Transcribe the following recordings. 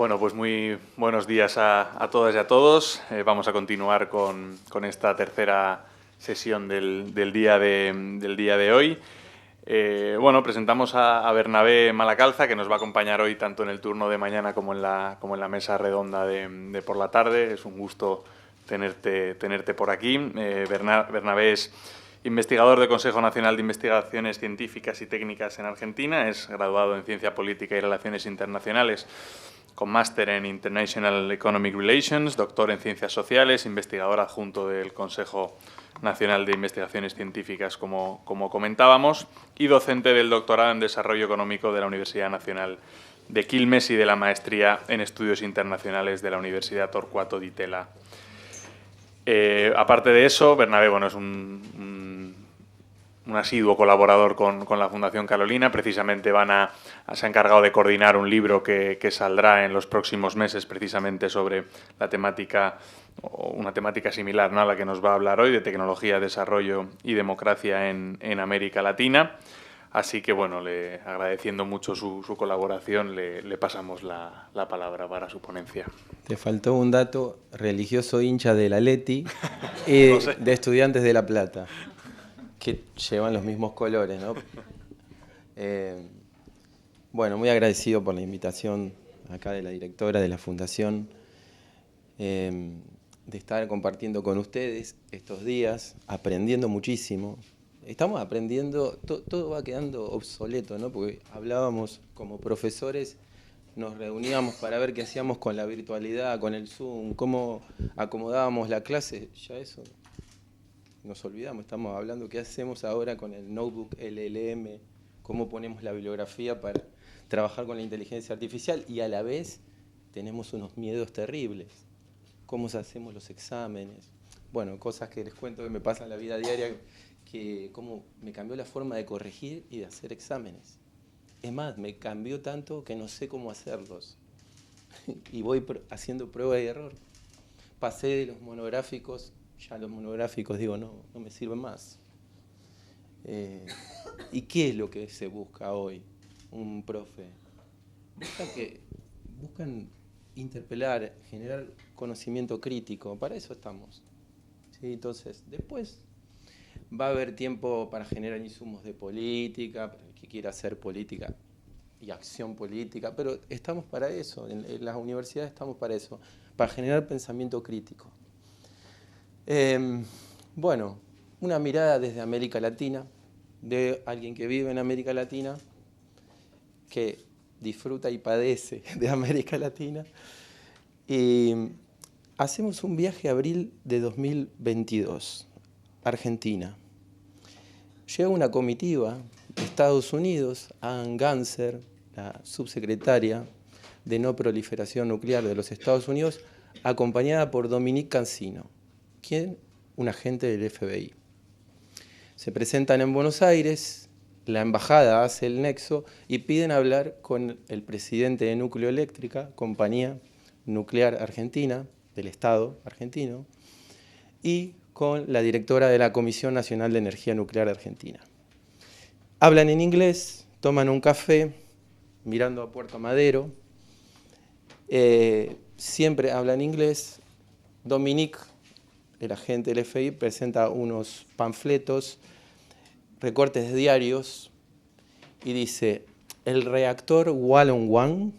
Bueno, pues muy buenos días a todas y a todos. Vamos a continuar con esta tercera sesión del día de hoy. Bueno, presentamos a Bernabé Malacalza, que nos va a acompañar hoy tanto en el turno de mañana como en la mesa redonda de por la tarde. Es un gusto tenerte por aquí. Bernabé es investigador del Consejo Nacional de Investigaciones Científicas y Técnicas en Argentina. Es graduado en Ciencia Política y Relaciones Internacionales, con máster en International Economic Relations, doctor en Ciencias Sociales, investigador adjunto del Consejo Nacional de Investigaciones Científicas, como comentábamos, y docente del doctorado en Desarrollo Económico de la Universidad Nacional de Quilmes y de la maestría en Estudios Internacionales de la Universidad Torcuato Di Tella. Aparte de eso, Bernabé es un asiduo colaborador con la Fundación Carolina. Precisamente se ha encargado de coordinar un libro que saldrá en los próximos meses, precisamente sobre la temática, o una temática similar, ¿no?, a la que nos va a hablar hoy, de tecnología, desarrollo y democracia en América Latina. Así que, agradeciendo mucho su colaboración, le pasamos la palabra para su ponencia. Te faltó un dato: religioso hincha del Atleti y No sé. de Estudiantes de La Plata, que llevan los mismos colores, ¿no? Muy agradecido por la invitación acá de la directora de la Fundación, de estar compartiendo con ustedes estos días, aprendiendo muchísimo. Estamos aprendiendo, todo va quedando obsoleto, ¿no? Porque hablábamos como profesores, nos reuníamos para ver qué hacíamos con la virtualidad, con el Zoom, cómo acomodábamos la clase. Ya eso nos olvidamos, estamos hablando qué hacemos ahora con el notebook LLM, cómo ponemos la bibliografía para trabajar con la inteligencia artificial, y a la vez tenemos unos miedos terribles. ¿Cómo hacemos los exámenes? Bueno, cosas que les cuento que me pasan en la vida diaria, que cómo me cambió la forma de corregir y de hacer exámenes. Es más, me cambió tanto que no sé cómo hacerlos. Y voy haciendo prueba y error. Pasé de los monográficos, ya los monográficos digo, no me sirven más. ¿Y qué es lo que se busca hoy un profe? Buscan interpelar, generar conocimiento crítico. Para eso estamos. ¿Sí? Entonces, después va a haber tiempo para generar insumos de política, para el que quiera hacer política y acción política, pero estamos para eso, en las universidades estamos para eso, para generar pensamiento crítico. Una mirada desde América Latina, de alguien que vive en América Latina, que disfruta y padece de América Latina. Y hacemos un viaje a abril de 2022, Argentina. Llega una comitiva de Estados Unidos, Ann Ganser, la subsecretaria de No Proliferación Nuclear de los Estados Unidos, acompañada por Dominique Cancino, quien un agente del FBI. Se presentan en Buenos Aires, la embajada hace el nexo y piden hablar con el presidente de Núcleo Eléctrica, Compañía Nuclear Argentina, del Estado argentino, y con la directora de la Comisión Nacional de Energía Nuclear Argentina. Hablan en inglés, toman un café, mirando a Puerto Madero, siempre hablan inglés. Dominique, el agente del FBI, presenta unos panfletos, recortes de diarios, y dice: el reactor Walloon-1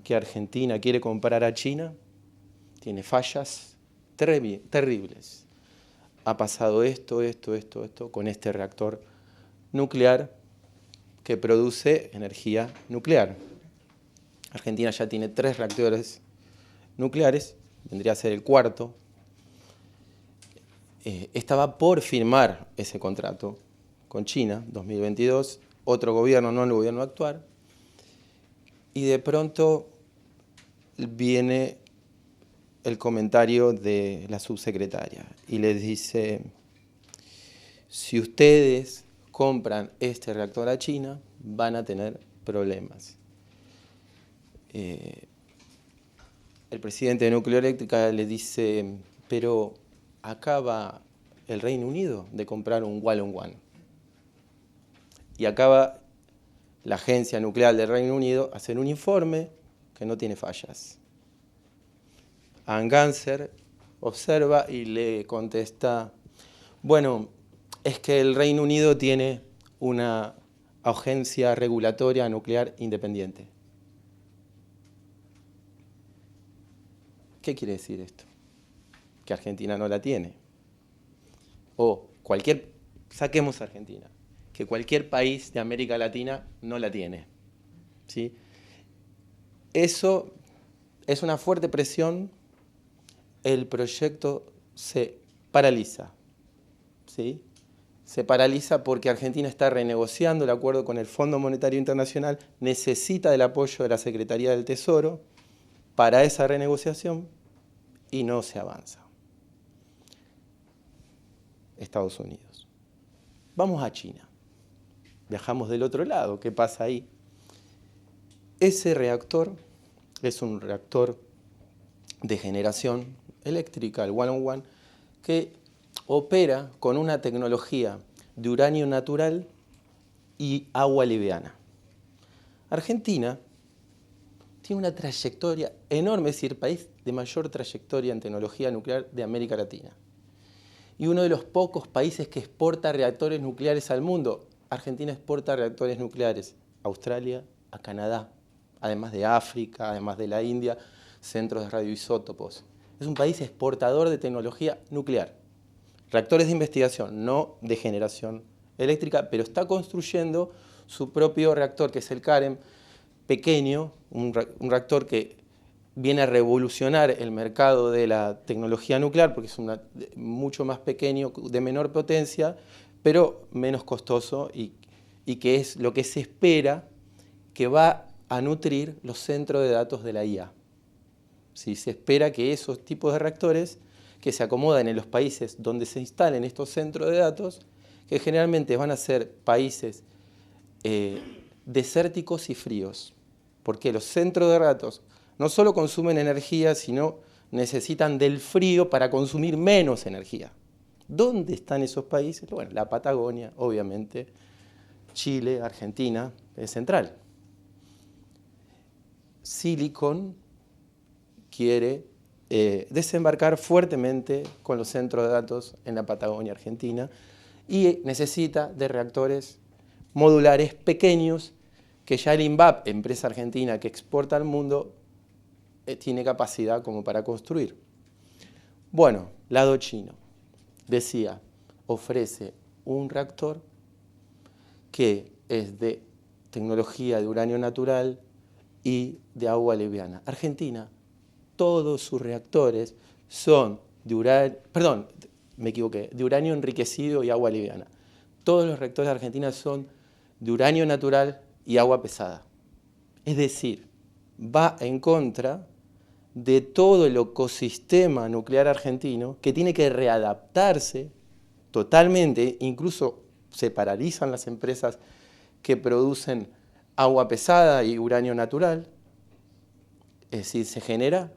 que Argentina quiere comprar a China tiene fallas terribles. Ha pasado esto con este reactor nuclear que produce energía nuclear. Argentina ya tiene 3 reactores nucleares, vendría a ser el cuarto. Estaba por firmar ese contrato con China, 2022, otro gobierno, no el gobierno actual, y de pronto viene el comentario de la subsecretaria y les dice: si ustedes compran este reactor a China, van a tener problemas. El presidente de Núcleo Eléctrica le dice: pero acá va el Reino Unido de comprar un Walloon-1. Y acaba la Agencia Nuclear del Reino Unido a hacer un informe que no tiene fallas. Anganser observa y le contesta, bueno, es que el Reino Unido tiene una agencia regulatoria nuclear independiente. ¿Qué quiere decir esto? Que Argentina no la tiene. O saquemos Argentina, que cualquier país de América Latina no la tiene. ¿Sí? Eso es una fuerte presión, el proyecto se paraliza. ¿Sí? Se paraliza porque Argentina está renegociando el acuerdo con el Fondo Monetario Internacional, necesita del apoyo de la Secretaría del Tesoro para esa renegociación y no se avanza. Estados Unidos. Vamos a China. Viajamos del otro lado. ¿Qué pasa ahí? Ese reactor es un reactor de generación eléctrica, el one-on-one, que opera con una tecnología de uranio natural y agua liviana. Argentina tiene una trayectoria enorme, es decir, el país de mayor trayectoria en tecnología nuclear de América Latina. Y uno de los pocos países que exporta reactores nucleares al mundo. Argentina exporta reactores nucleares a Australia, a Canadá, además de África, además de la India, centros de radioisótopos. Es un país exportador de tecnología nuclear. Reactores de investigación, no de generación eléctrica, pero está construyendo su propio reactor, que es el CAREM, pequeño, un reactor que viene a revolucionar el mercado de la tecnología nuclear, porque es mucho más pequeño, de menor potencia, pero menos costoso y que es lo que se espera que va a nutrir los centros de datos de la IA. ¿Sí? Se espera que esos tipos de reactores que se acomodan en los países donde se instalen estos centros de datos, que generalmente van a ser países desérticos y fríos, porque los centros de datos no solo consumen energía, sino necesitan del frío para consumir menos energía. ¿Dónde están esos países? Bueno, la Patagonia, obviamente, Chile, Argentina, es central. Silicon quiere desembarcar fuertemente con los centros de datos en la Patagonia Argentina y necesita de reactores modulares pequeños que ya el INVAP, empresa argentina que exporta al mundo, tiene capacidad como para construir. Bueno, lado chino, decía, ofrece un reactor que es de tecnología de uranio natural y de agua liviana. Argentina, todos sus reactores son de uranio enriquecido y agua liviana. Todos los reactores de Argentina son de uranio natural y agua pesada. Es decir, va en contra de todo el ecosistema nuclear argentino que tiene que readaptarse totalmente, incluso se paralizan las empresas que producen agua pesada y uranio natural. Es decir, se genera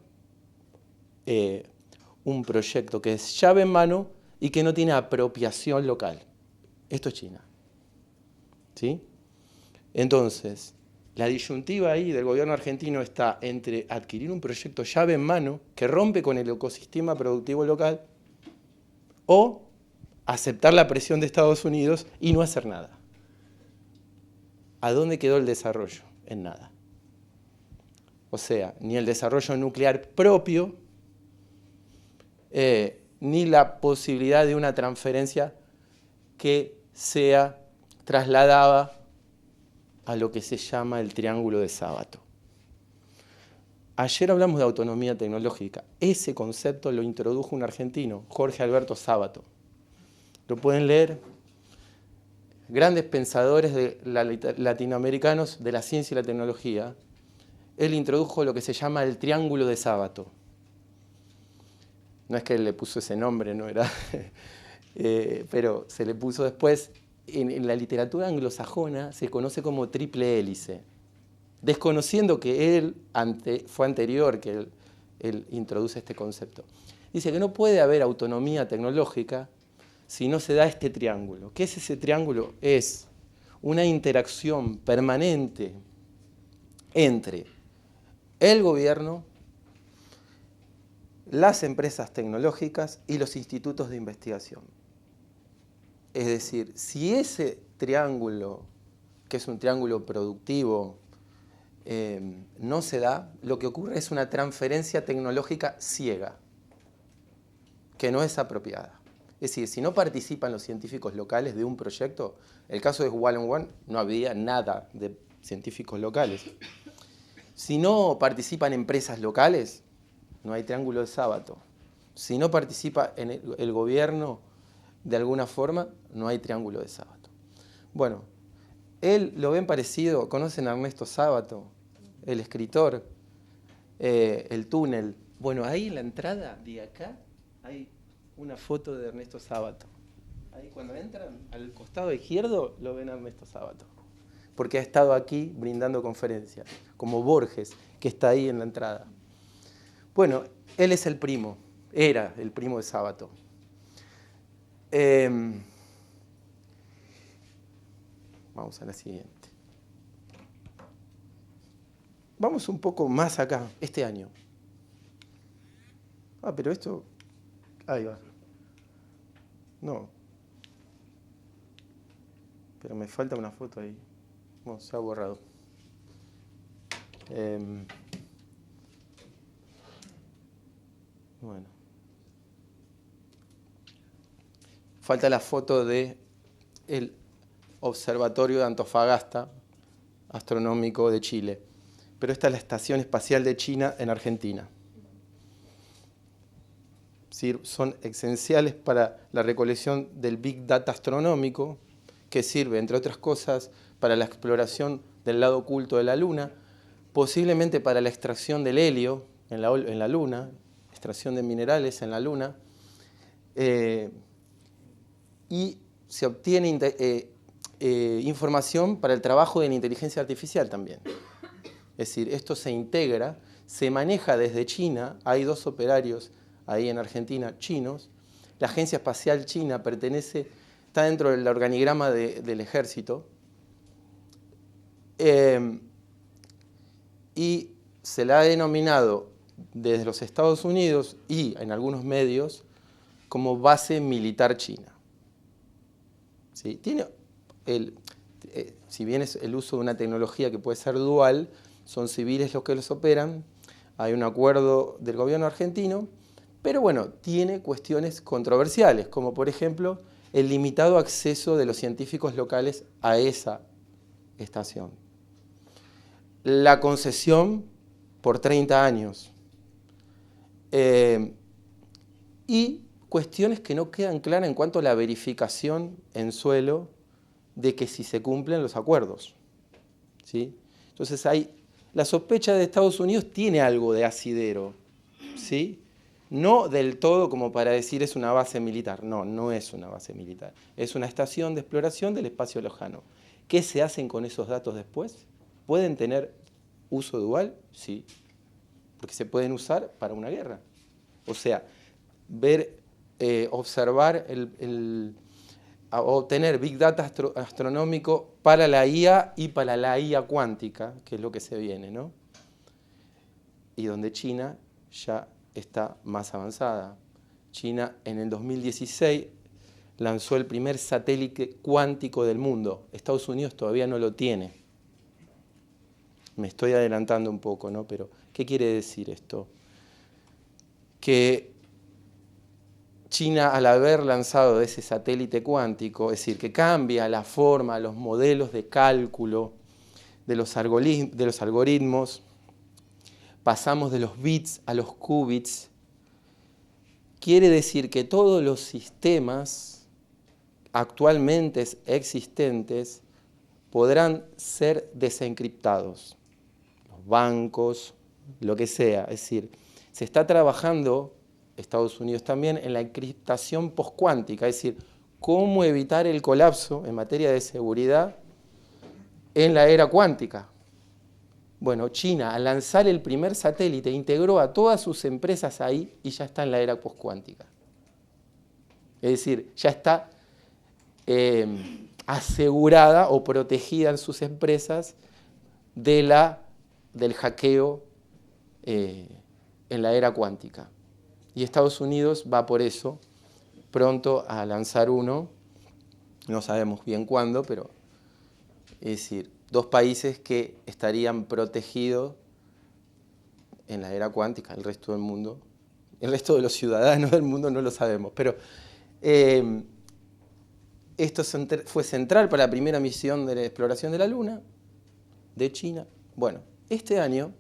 un proyecto que es llave en mano y que no tiene apropiación local. Esto es China. ¿Sí? Entonces, la disyuntiva ahí del gobierno argentino está entre adquirir un proyecto llave en mano que rompe con el ecosistema productivo local o aceptar la presión de Estados Unidos y no hacer nada. ¿A dónde quedó el desarrollo? En nada. O sea, ni el desarrollo nuclear propio, ni la posibilidad de una transferencia que sea trasladada a lo que se llama el triángulo de Sábato. Ayer hablamos de autonomía tecnológica. Ese concepto lo introdujo un argentino, Jorge Alberto Sábato. Lo pueden leer. Grandes pensadores latinoamericanos de la ciencia y la tecnología. Él introdujo lo que se llama el triángulo de Sábato. No es que él le puso ese nombre, no era, pero se le puso después. En la literatura anglosajona se conoce como triple hélice, desconociendo que él fue anterior que él introduce este concepto. Dice que no puede haber autonomía tecnológica si no se da este triángulo. ¿Qué es ese triángulo? Es una interacción permanente entre el gobierno, las empresas tecnológicas y los institutos de investigación. Es decir, si ese triángulo, que es un triángulo productivo, no se da, lo que ocurre es una transferencia tecnológica ciega, que no es apropiada. Es decir, si no participan los científicos locales de un proyecto, el caso de One-on-One no había nada de científicos locales. Si no participan empresas locales, no hay triángulo de sábado. Si no participa en el gobierno de alguna forma, no hay triángulo de sábado. Bueno, él lo ven parecido, conocen a Ernesto Sábato, el escritor, El túnel. Bueno, ahí en la entrada de acá hay una foto de Ernesto Sábato. Ahí cuando entran al costado izquierdo lo ven a Ernesto Sábato, porque ha estado aquí brindando conferencias, como Borges, que está ahí en la entrada. Bueno, él es el primo, era el primo de Sábato. Vamos a la siguiente. Vamos un poco más acá, este año. Pero esto... Ahí va. No. Pero me falta una foto ahí. Bueno, se ha borrado. Bueno. Falta la foto del Observatorio de Antofagasta, astronómico de Chile. Pero esta es la Estación Espacial de China en Argentina. Son esenciales para la recolección del Big Data astronómico, que sirve, entre otras cosas, para la exploración del lado oculto de la Luna, posiblemente para la extracción del helio en la Luna, extracción de minerales en la Luna, y se obtiene información para el trabajo de la inteligencia artificial también. Es decir, esto se integra, se maneja desde China, hay 2 operarios ahí en Argentina chinos, la Agencia Espacial China está dentro del organigrama del ejército, y se la ha denominado desde los Estados Unidos y en algunos medios como base militar china. ¿Sí? Si bien es el uso de una tecnología que puede ser dual, son civiles los que los operan, hay un acuerdo del gobierno argentino, pero bueno, tiene cuestiones controversiales, como por ejemplo el limitado acceso de los científicos locales a esa estación. La concesión por 30 años. Y cuestiones que no quedan claras en cuanto a la verificación en suelo de que si se cumplen los acuerdos. ¿Sí? Entonces la sospecha de Estados Unidos tiene algo de asidero, ¿sí? No del todo como para decir es una base militar. No, no es una base militar. Es una estación de exploración del espacio lejano. ¿Qué se hacen con esos datos después? ¿Pueden tener uso dual? Sí, porque se pueden usar para una guerra. O sea, observar obtener Big Data astronómico para la IA y para la IA cuántica, que es lo que se viene, ¿no? Y donde China ya está más avanzada. China en el 2016 lanzó el primer satélite cuántico del mundo. Estados Unidos todavía no lo tiene. Me estoy adelantando un poco, ¿no? Pero, ¿qué quiere decir esto? Que China, al haber lanzado ese satélite cuántico, es decir, que cambia la forma, los modelos de cálculo de los algoritmos, pasamos de los bits a los qubits, quiere decir que todos los sistemas actualmente existentes podrán ser desencriptados. Los bancos, lo que sea. Es decir, se está trabajando, Estados Unidos también, en la encriptación postcuántica, es decir, cómo evitar el colapso en materia de seguridad en la era cuántica. Bueno, China, al lanzar el primer satélite, integró a todas sus empresas ahí y ya está en la era postcuántica. Es decir, ya está asegurada o protegida en sus empresas del hackeo en la era cuántica. Y Estados Unidos va por eso pronto a lanzar uno, no sabemos bien cuándo, pero es decir, 2 países que estarían protegidos en la era cuántica, el resto del mundo. El resto de los ciudadanos del mundo no lo sabemos, pero esto fue central para la primera misión de la exploración de la Luna de China. Bueno, este año,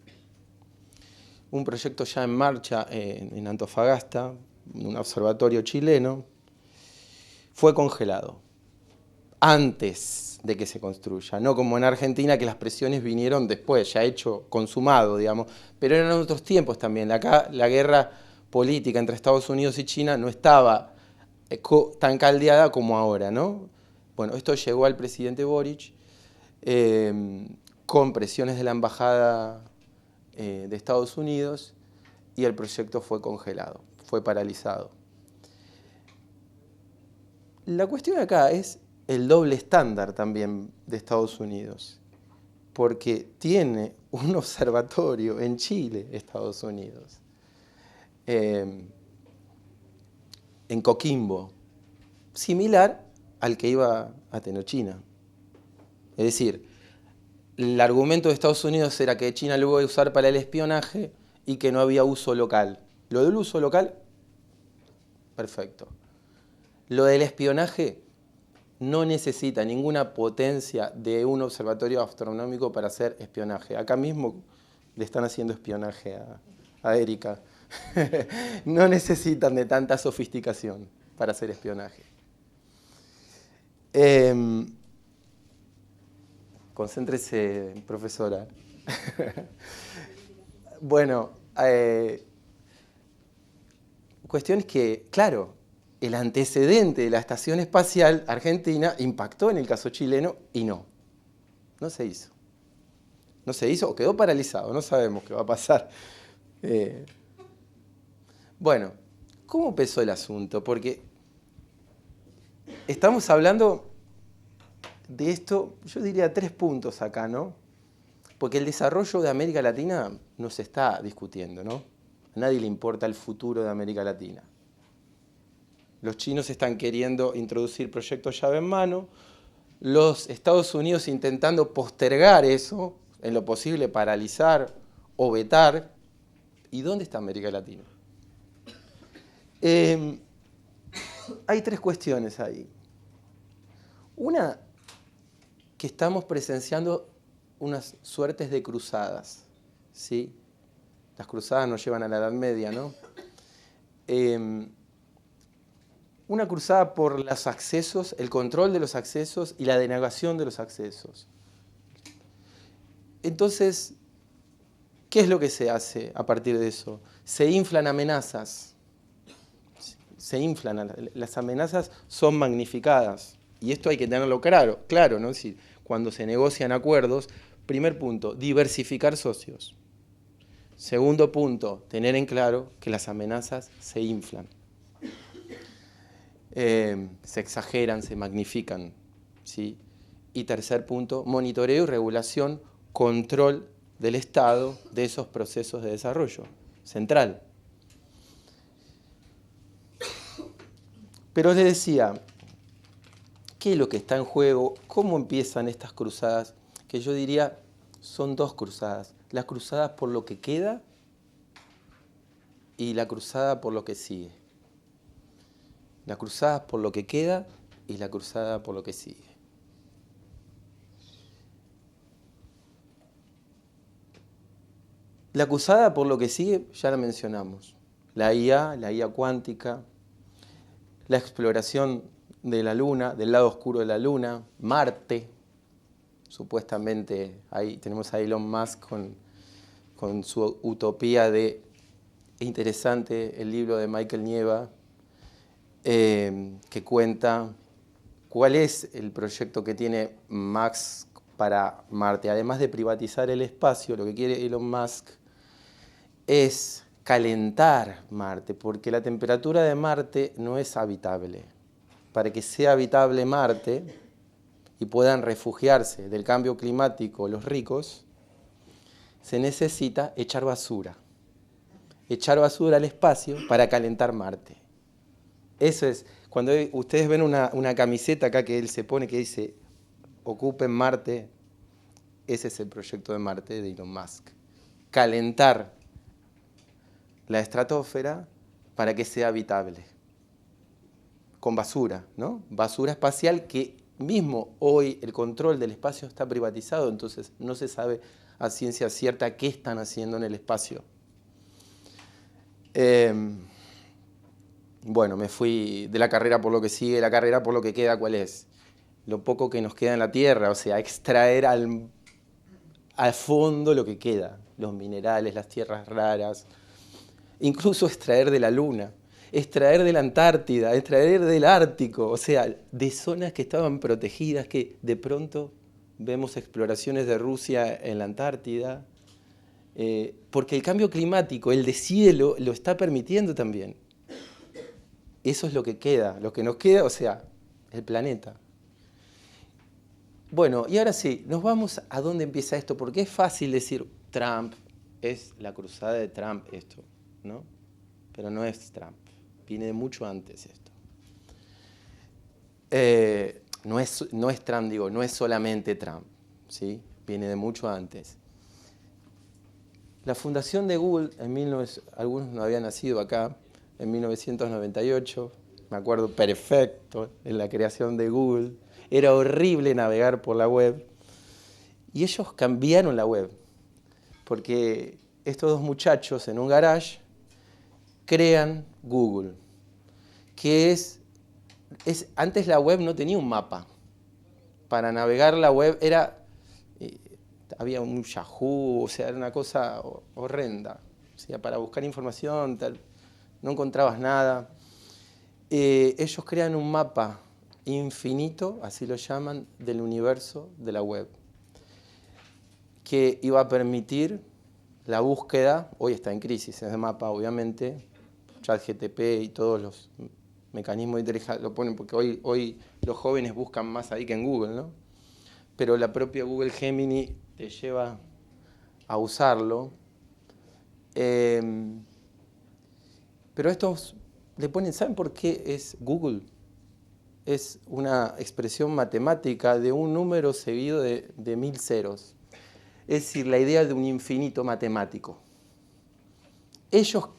un proyecto ya en marcha en Antofagasta, un observatorio chileno, fue congelado antes de que se construya, no como en Argentina que las presiones vinieron después, ya hecho, consumado, digamos, pero eran otros tiempos también. Acá la guerra política entre Estados Unidos y China no estaba tan caldeada como ahora, ¿no? Bueno, esto llegó al presidente Boric con presiones de la embajada de Estados Unidos y el proyecto fue congelado, fue paralizado. La cuestión acá es el doble estándar también de Estados Unidos, porque tiene un observatorio en Chile, Estados Unidos, en Coquimbo, similar al que iba a Tenochina. Es decir, el argumento de Estados Unidos era que China lo iba a usar para el espionaje y que no había uso local. Lo del uso local, perfecto. Lo del espionaje no necesita ninguna potencia de un observatorio astronómico para hacer espionaje. Acá mismo le están haciendo espionaje a Erika. No necesitan de tanta sofisticación para hacer espionaje. Concéntrese, profesora. Bueno, cuestión es que, claro, el antecedente de la Estación Espacial Argentina impactó en el caso chileno y no se hizo. No se hizo o quedó paralizado, no sabemos qué va a pasar. Bueno, ¿cómo empezó el asunto? Porque estamos hablando de esto, yo diría 3 puntos acá, ¿no? Porque el desarrollo de América Latina no se está discutiendo, ¿no? A nadie le importa el futuro de América Latina. Los chinos están queriendo introducir proyectos llave en mano, los Estados Unidos intentando postergar eso, en lo posible paralizar o vetar. ¿Y dónde está América Latina? Hay 3 cuestiones ahí. Una, que estamos presenciando unas suertes de cruzadas, ¿sí? Las cruzadas nos llevan a la Edad Media, ¿no? Una cruzada por los accesos, el control de los accesos y la denegación de los accesos. Entonces, ¿qué es lo que se hace a partir de eso? Se inflan amenazas. Se inflan, las amenazas son magnificadas. Y esto hay que tenerlo claro, ¿no? Es decir, cuando se negocian acuerdos, primer punto, diversificar socios. Segundo punto, tener en claro que las amenazas se inflan. Se exageran, se magnifican, ¿sí? Y tercer punto, monitoreo y regulación, control del Estado de esos procesos de desarrollo central. Pero les decía, ¿qué es lo que está en juego? ¿Cómo empiezan estas cruzadas? Que yo diría son 2 cruzadas. La cruzada por lo que queda y la cruzada por lo que sigue. La cruzada por lo que queda y la cruzada por lo que sigue. La cruzada por lo que sigue ya la mencionamos. La IA cuántica, la exploración de la Luna, del lado oscuro de la Luna, Marte. Supuestamente ahí tenemos a Elon Musk con su utopía de interesante el libro de Michael Nieva, que cuenta cuál es el proyecto que tiene Musk para Marte. Además de privatizar el espacio, lo que quiere Elon Musk es calentar Marte, porque la temperatura de Marte no es habitable. Para que sea habitable Marte y puedan refugiarse del cambio climático los ricos, se necesita echar basura. echar basura al espacio para calentar Marte. Eso es, cuando ustedes ven una camiseta acá que él se pone que dice, ocupen Marte, ese es el proyecto de Marte de Elon Musk. Calentar la estratosfera para que sea habitable. Con basura, ¿no? Basura espacial que mismo hoy el control del espacio está privatizado, entonces no se sabe a ciencia cierta qué están haciendo en el espacio. Bueno, me fui de la carrera por lo que sigue, la carrera por lo que queda, ¿cuál es? Lo poco que nos queda en la Tierra, o sea, extraer al fondo lo que queda, los minerales, las tierras raras, incluso extraer de la Luna, extraer de la Antártida, extraer del Ártico, o sea, de zonas que estaban protegidas, que de pronto vemos exploraciones de Rusia en la Antártida, porque el cambio climático, el deshielo, lo está permitiendo también. Eso es lo que queda, lo que nos queda, o sea, el planeta. Bueno, y ahora sí, nos vamos a dónde empieza esto, porque es fácil decir Trump, es la cruzada de Trump esto, ¿no? Pero no es Trump, viene de mucho antes esto. No es Trump, digo, no es solamente Trump, ¿sí? Viene de mucho antes. La fundación de Google, algunos no habían nacido acá, en 1998, me acuerdo perfecto, en la creación de Google. Era horrible navegar por la web. Y ellos cambiaron la web, porque estos dos muchachos en un garage crean Google, que antes la web no tenía un mapa. Para navegar la web había un Yahoo, o sea, era una cosa horrenda. O sea, para buscar información, tal, no encontrabas nada. Ellos crean un mapa infinito, así lo llaman, del universo de la web, que iba a permitir la búsqueda. Hoy está en crisis ese mapa, obviamente. ChatGPT y todos los mecanismos de inteligencia lo ponen, porque hoy los jóvenes buscan más ahí que en Google, ¿no? Pero la propia Google Gemini te lleva a usarlo. Pero estos le ponen, ¿saben por qué es Google? Es una expresión matemática de un número seguido de 1000 ceros. Es decir, la idea de un infinito matemático. Ellos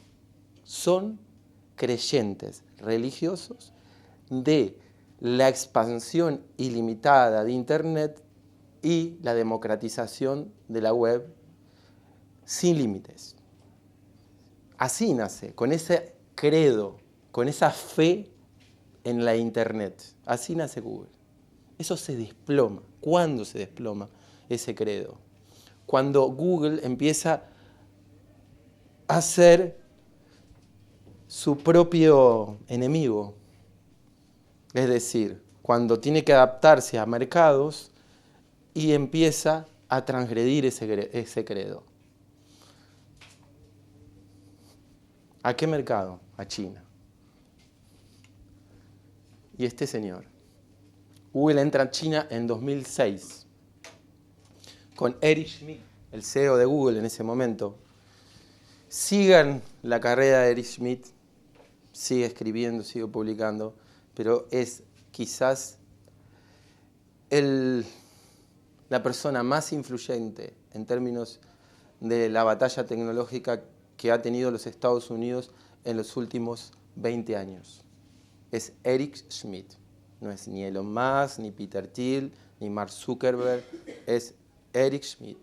son creyentes religiosos de la expansión ilimitada de Internet y la democratización de la web sin límites. Así nace, con ese credo, con esa fe en la Internet. Así nace Google. Eso se desploma. ¿Cuándo se desploma ese credo? Cuando Google empieza a ser su propio enemigo. Es decir, cuando tiene que adaptarse a mercados y empieza a transgredir ese credo. ¿A qué mercado? A China. Y este señor. Google entra a China en 2006 con Eric Schmidt, el CEO de Google en ese momento. Sigan la carrera de Eric Schmidt, sigue escribiendo, sigue publicando, pero es quizás la persona más influyente en términos de la batalla tecnológica que ha tenido los Estados Unidos en los últimos 20 años. Es Eric Schmidt. No es ni Elon Musk, ni Peter Thiel, ni Mark Zuckerberg. Es Eric Schmidt,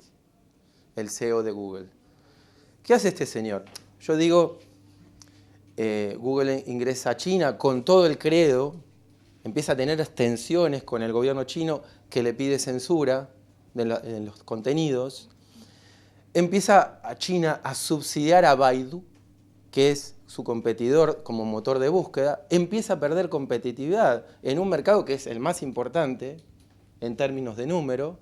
el CEO de Google. ¿Qué hace este señor? Yo digo, Google ingresa a China con todo el credo, empieza a tener tensiones con el gobierno chino que le pide censura en los contenidos. Empieza a China a subsidiar a Baidu, que es su competidor como motor de búsqueda. Empieza a perder competitividad en un mercado que es el más importante en términos de número.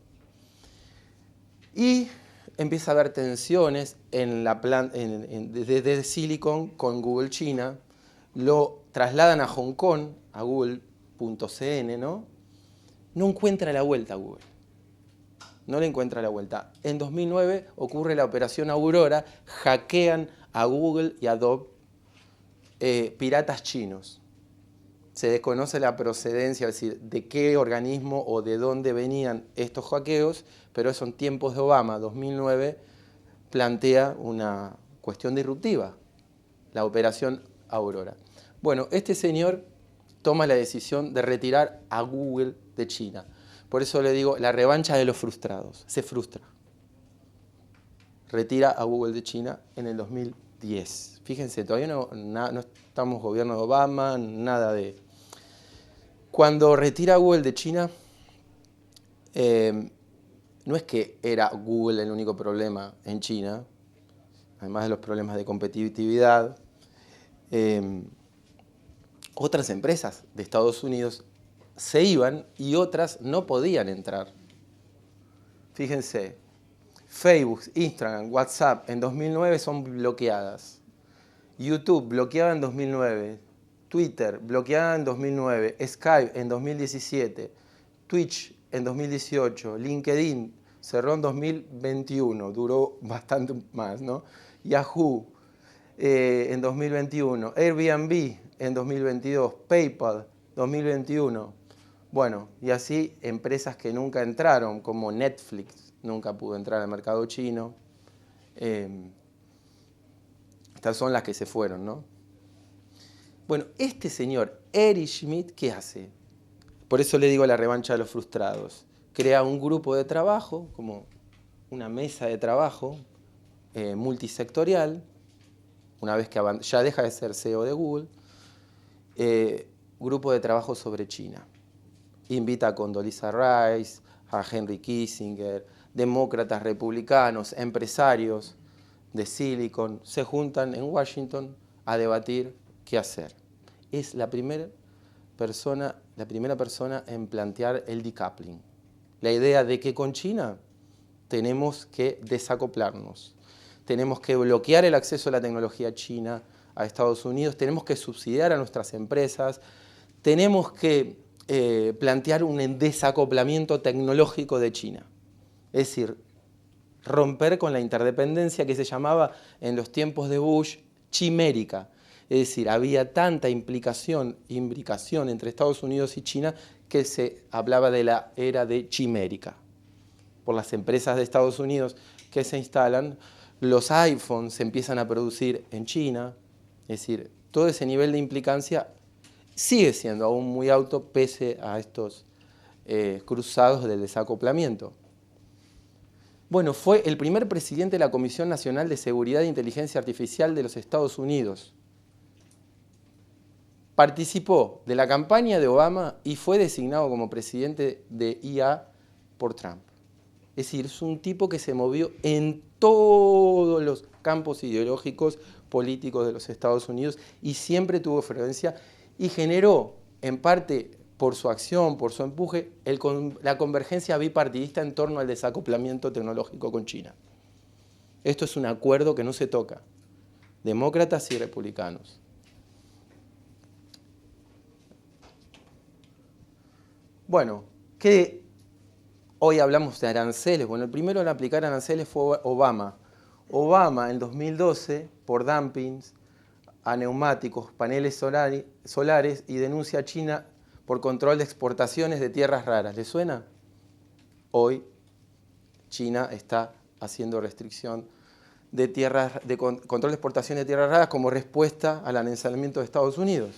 Y empieza a haber tensiones desde Silicon con Google China. Lo trasladan a Hong Kong, a Google.cn, ¿no? No encuentra la vuelta a Google. No le encuentra la vuelta. En 2009 ocurre la operación Aurora, hackean a Google y Adobe piratas chinos. Se desconoce la procedencia, es decir, de qué organismo o de dónde venían estos hackeos, pero eso en tiempos de Obama, 2009, plantea una cuestión disruptiva, la operación Aurora. Bueno, este señor toma la decisión de retirar a Google de China. Por eso le digo, la revancha de los frustrados. Se frustra. Retira a Google de China en el 2010. Fíjense, todavía no estamos gobierno de Obama, nada de... Cuando retira a Google de China, no es que era Google el único problema en China, además de los problemas de competitividad. Otras empresas de Estados Unidos se iban y otras no podían entrar. Fíjense, Facebook, Instagram, WhatsApp en 2009 son bloqueadas. YouTube bloqueada en 2009. Twitter bloqueada en 2009. Skype en 2017. Twitch en 2018. LinkedIn cerró en 2021. Duró bastante más, ¿no? Yahoo en 2021. Airbnb en 2022. PayPal 2021. Bueno, y así empresas que nunca entraron, como Netflix, nunca pudo entrar al mercado chino. Estas son las que se fueron, ¿no? Bueno, este señor, Eric Schmidt, ¿qué hace? Por eso le digo la revancha de los frustrados. Crea un grupo de trabajo, como una mesa de trabajo multisectorial, una vez que ya deja de ser CEO de Google, grupo de trabajo sobre China. Invita a Condoleezza Rice, a Henry Kissinger, demócratas, republicanos, empresarios de Silicon, se juntan en Washington a debatir qué hacer. Es la primera persona en plantear el decoupling. La idea de que con China tenemos que desacoplarnos, tenemos que bloquear el acceso a la tecnología china a Estados Unidos, tenemos que subsidiar a nuestras empresas, tenemos que plantear un desacoplamiento tecnológico de China. Es decir, romper con la interdependencia que se llamaba en los tiempos de Bush chimérica. Es decir, había tanta imbricación entre Estados Unidos y China que se hablaba de la era de chimérica. Por las empresas de Estados Unidos que se instalan, los iPhones se empiezan a producir en China. Es decir, todo ese nivel de implicancia sigue siendo aún muy alto pese a estos cruzados del desacoplamiento. Bueno, fue el primer presidente de la Comisión Nacional de Seguridad e Inteligencia Artificial de los Estados Unidos. Participó de la campaña de Obama y fue designado como presidente de IA por Trump. Es decir, es un tipo que se movió en todos los campos ideológicos políticos de los Estados Unidos y siempre tuvo influencia y generó, en parte por su acción, por su empuje, la convergencia bipartidista en torno al desacoplamiento tecnológico con China. Esto es un acuerdo que no se toca, demócratas y republicanos. Bueno, ¿qué? Hoy hablamos de aranceles. Bueno, el primero en aplicar aranceles fue Obama. Obama en 2012, por dumpings a neumáticos, paneles solares y denuncia a China por control de exportaciones de tierras raras. ¿Le suena? Hoy China está haciendo restricción de control de exportación de tierras raras como respuesta al lanzamiento de Estados Unidos.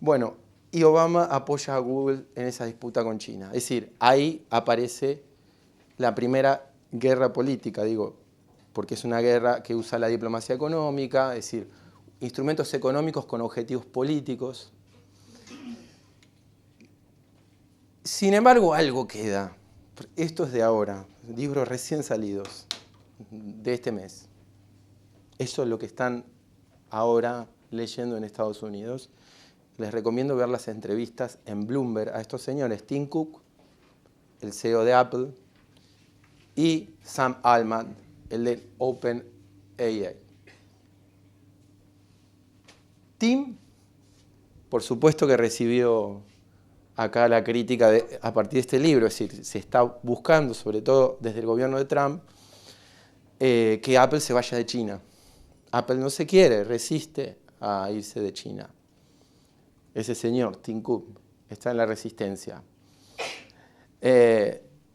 Bueno, y Obama apoya a Google en esa disputa con China. Es decir, ahí aparece la primera guerra política, digo, porque es una guerra que usa la diplomacia económica, es decir, instrumentos económicos con objetivos políticos. Sin embargo, algo queda. Esto es de ahora, libros recién salidos de este mes. Eso es lo que están ahora leyendo en Estados Unidos. Les recomiendo ver las entrevistas en Bloomberg a estos señores, Tim Cook, el CEO de Apple, y Sam Altman, el de OpenAI. Tim, por supuesto que recibió acá la crítica a partir de este libro, es decir, se está buscando, sobre todo desde el gobierno de Trump, que Apple se vaya de China. Apple no se quiere, resiste a irse de China. Ese señor, Tim Cook, está en la resistencia.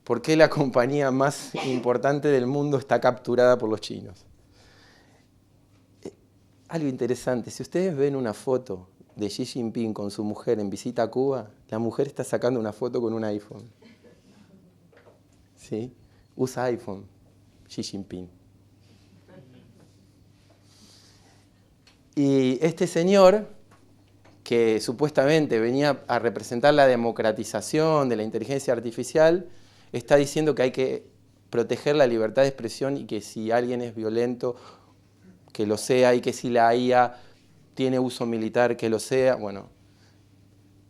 ¿Por qué la compañía más importante del mundo está capturada por los chinos? Algo interesante, si ustedes ven una foto de Xi Jinping con su mujer en visita a Cuba, la mujer está sacando una foto con un iPhone. ¿Sí? Usa iPhone, Xi Jinping. Y este señor, que supuestamente venía a representar la democratización de la inteligencia artificial, está diciendo que hay que proteger la libertad de expresión y que si alguien es violento, que lo sea, y que si la IA tiene uso militar, que lo sea. Bueno,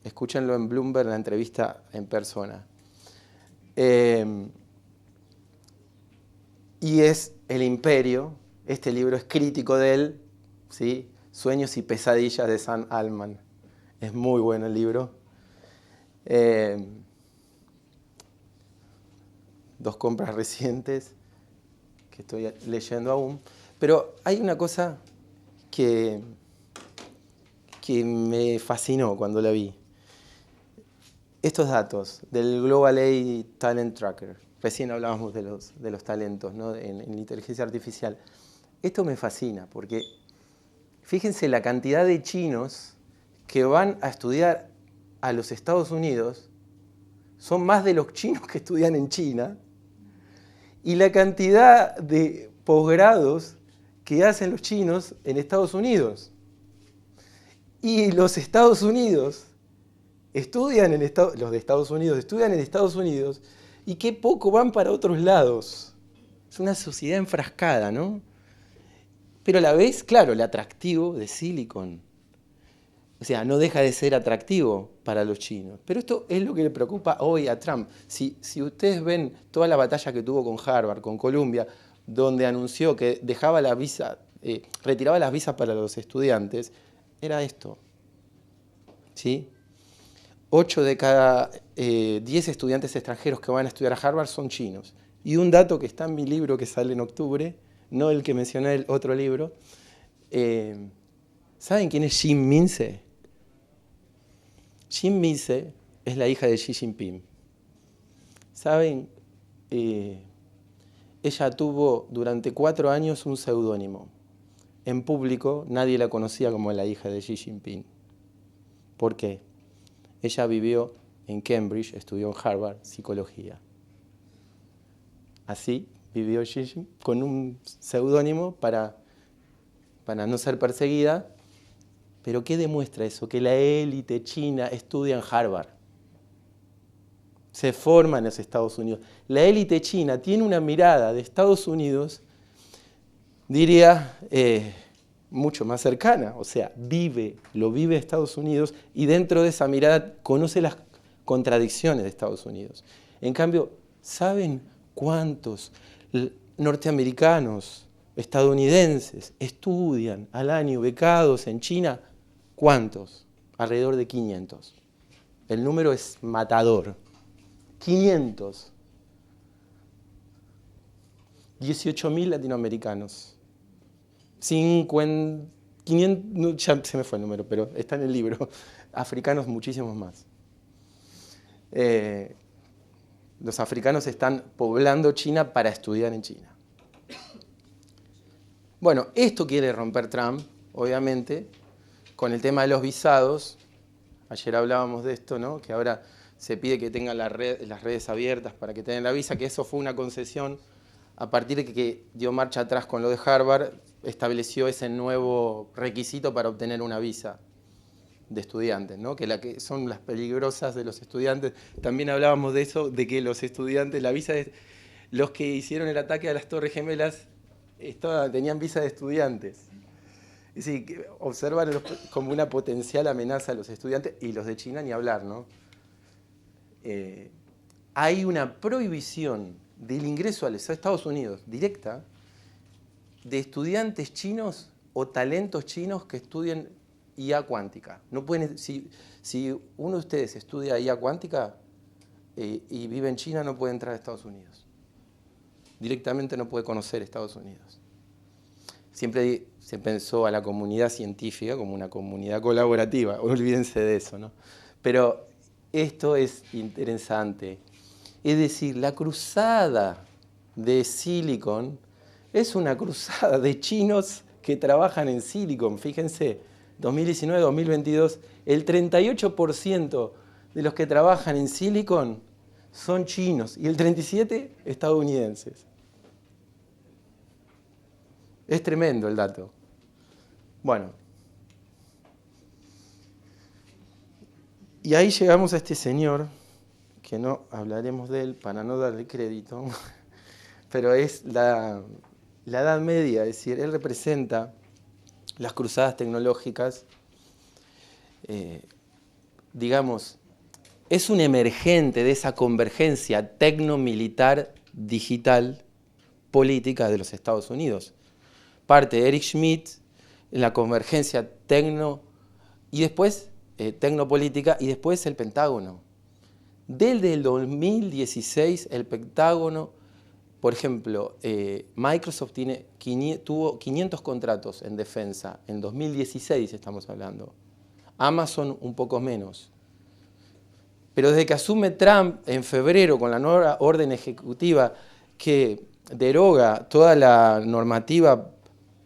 escúchenlo en Bloomberg, la entrevista en persona. Y es El Imperio, este libro es crítico de él, ¿sí? Sueños y pesadillas de Sam Altman. Es muy bueno el libro. Dos compras recientes que estoy leyendo aún. Pero hay una cosa que me fascinó cuando la vi. Estos datos del Global AI Talent Tracker. Recién hablábamos de los talentos, ¿no? en inteligencia artificial. Esto me fascina porque fíjense la cantidad de chinos que van a estudiar a los Estados Unidos, son más de los chinos que estudian en China, y la cantidad de posgrados que hacen los chinos en Estados Unidos. Y los Estados Unidos estudian los de Estados Unidos estudian en Estados Unidos, y qué poco van para otros lados. Es una sociedad enfrascada, ¿no? Pero a la vez, claro, el atractivo de Silicon. O sea, no deja de ser atractivo para los chinos. Pero esto es lo que le preocupa hoy a Trump. Si ustedes ven toda la batalla que tuvo con Harvard, con Columbia, donde anunció que dejaba la visa, retiraba las visas para los estudiantes, era esto. ¿Sí? 8 de cada 10 estudiantes extranjeros que van a estudiar a Harvard son chinos. Y un dato que está en mi libro que sale en octubre, no el que mencioné en el otro libro, ¿saben quién es Jim Mince? Jim Mince es la hija de Xi Jinping. ¿Saben? Ella tuvo durante 4 años un seudónimo. En público nadie la conocía como la hija de Xi Jinping. ¿Por qué? Ella vivió en Cambridge, estudió en Harvard psicología. Así vivió Xi Jinping con un seudónimo para no ser perseguida. ¿Pero qué demuestra eso? Que la élite china estudia en Harvard. Se forma en los Estados Unidos. La élite china tiene una mirada de Estados Unidos, diría, mucho más cercana. O sea, lo vive Estados Unidos, y dentro de esa mirada conoce las contradicciones de Estados Unidos. En cambio, ¿saben cuántos norteamericanos, estadounidenses, estudian al año becados en China? ¿Cuántos? Alrededor de 500. El número es matador. 500. 18.000 latinoamericanos. 500, ya se me fue el número, pero está en el libro. Africanos muchísimos más. Los africanos están poblando China para estudiar en China. Bueno, esto quiere romper Trump, obviamente, con el tema de los visados. Ayer hablábamos de esto, ¿no? Que ahora se pide que tengan las redes abiertas para que tengan la visa, que eso fue una concesión a partir de que dio marcha atrás con lo de Harvard, estableció ese nuevo requisito para obtener una visa de estudiantes, ¿no? Que son las peligrosas de los estudiantes. También hablábamos de eso, de que los estudiantes, los que hicieron el ataque a las Torres Gemelas tenían visa de estudiantes. Es decir, observan como una potencial amenaza a los estudiantes, y los de China ni hablar, ¿no? Hay una prohibición del ingreso a los Estados Unidos directa de estudiantes chinos o talentos chinos que estudien IA cuántica. No pueden, si uno de ustedes estudia IA cuántica y vive en China, no puede entrar a Estados Unidos. Directamente no puede conocer Estados Unidos. siempre se pensó a la comunidad científica como una comunidad colaborativa, olvídense de eso, ¿no? Pero esto es interesante. Es decir, la cruzada de Silicon es una cruzada de chinos que trabajan en Silicon. Fíjense, 2019-2022, el 38% de los que trabajan en Silicon son chinos y el 37% estadounidenses. Es tremendo el dato. Bueno. Y ahí llegamos a este señor, que no hablaremos de él para no darle crédito, pero es la Edad Media, es decir, él representa las cruzadas tecnológicas, digamos, es un emergente de esa convergencia tecno-militar digital política de los Estados Unidos. Parte de Eric Schmidt en la convergencia tecno y después tecnopolítica y después el Pentágono. Desde el 2016 el Pentágono, por ejemplo, Microsoft tuvo 500 contratos en defensa, en 2016 estamos hablando. Amazon un poco menos. Pero desde que asume Trump en febrero con la nueva orden ejecutiva que deroga toda la normativa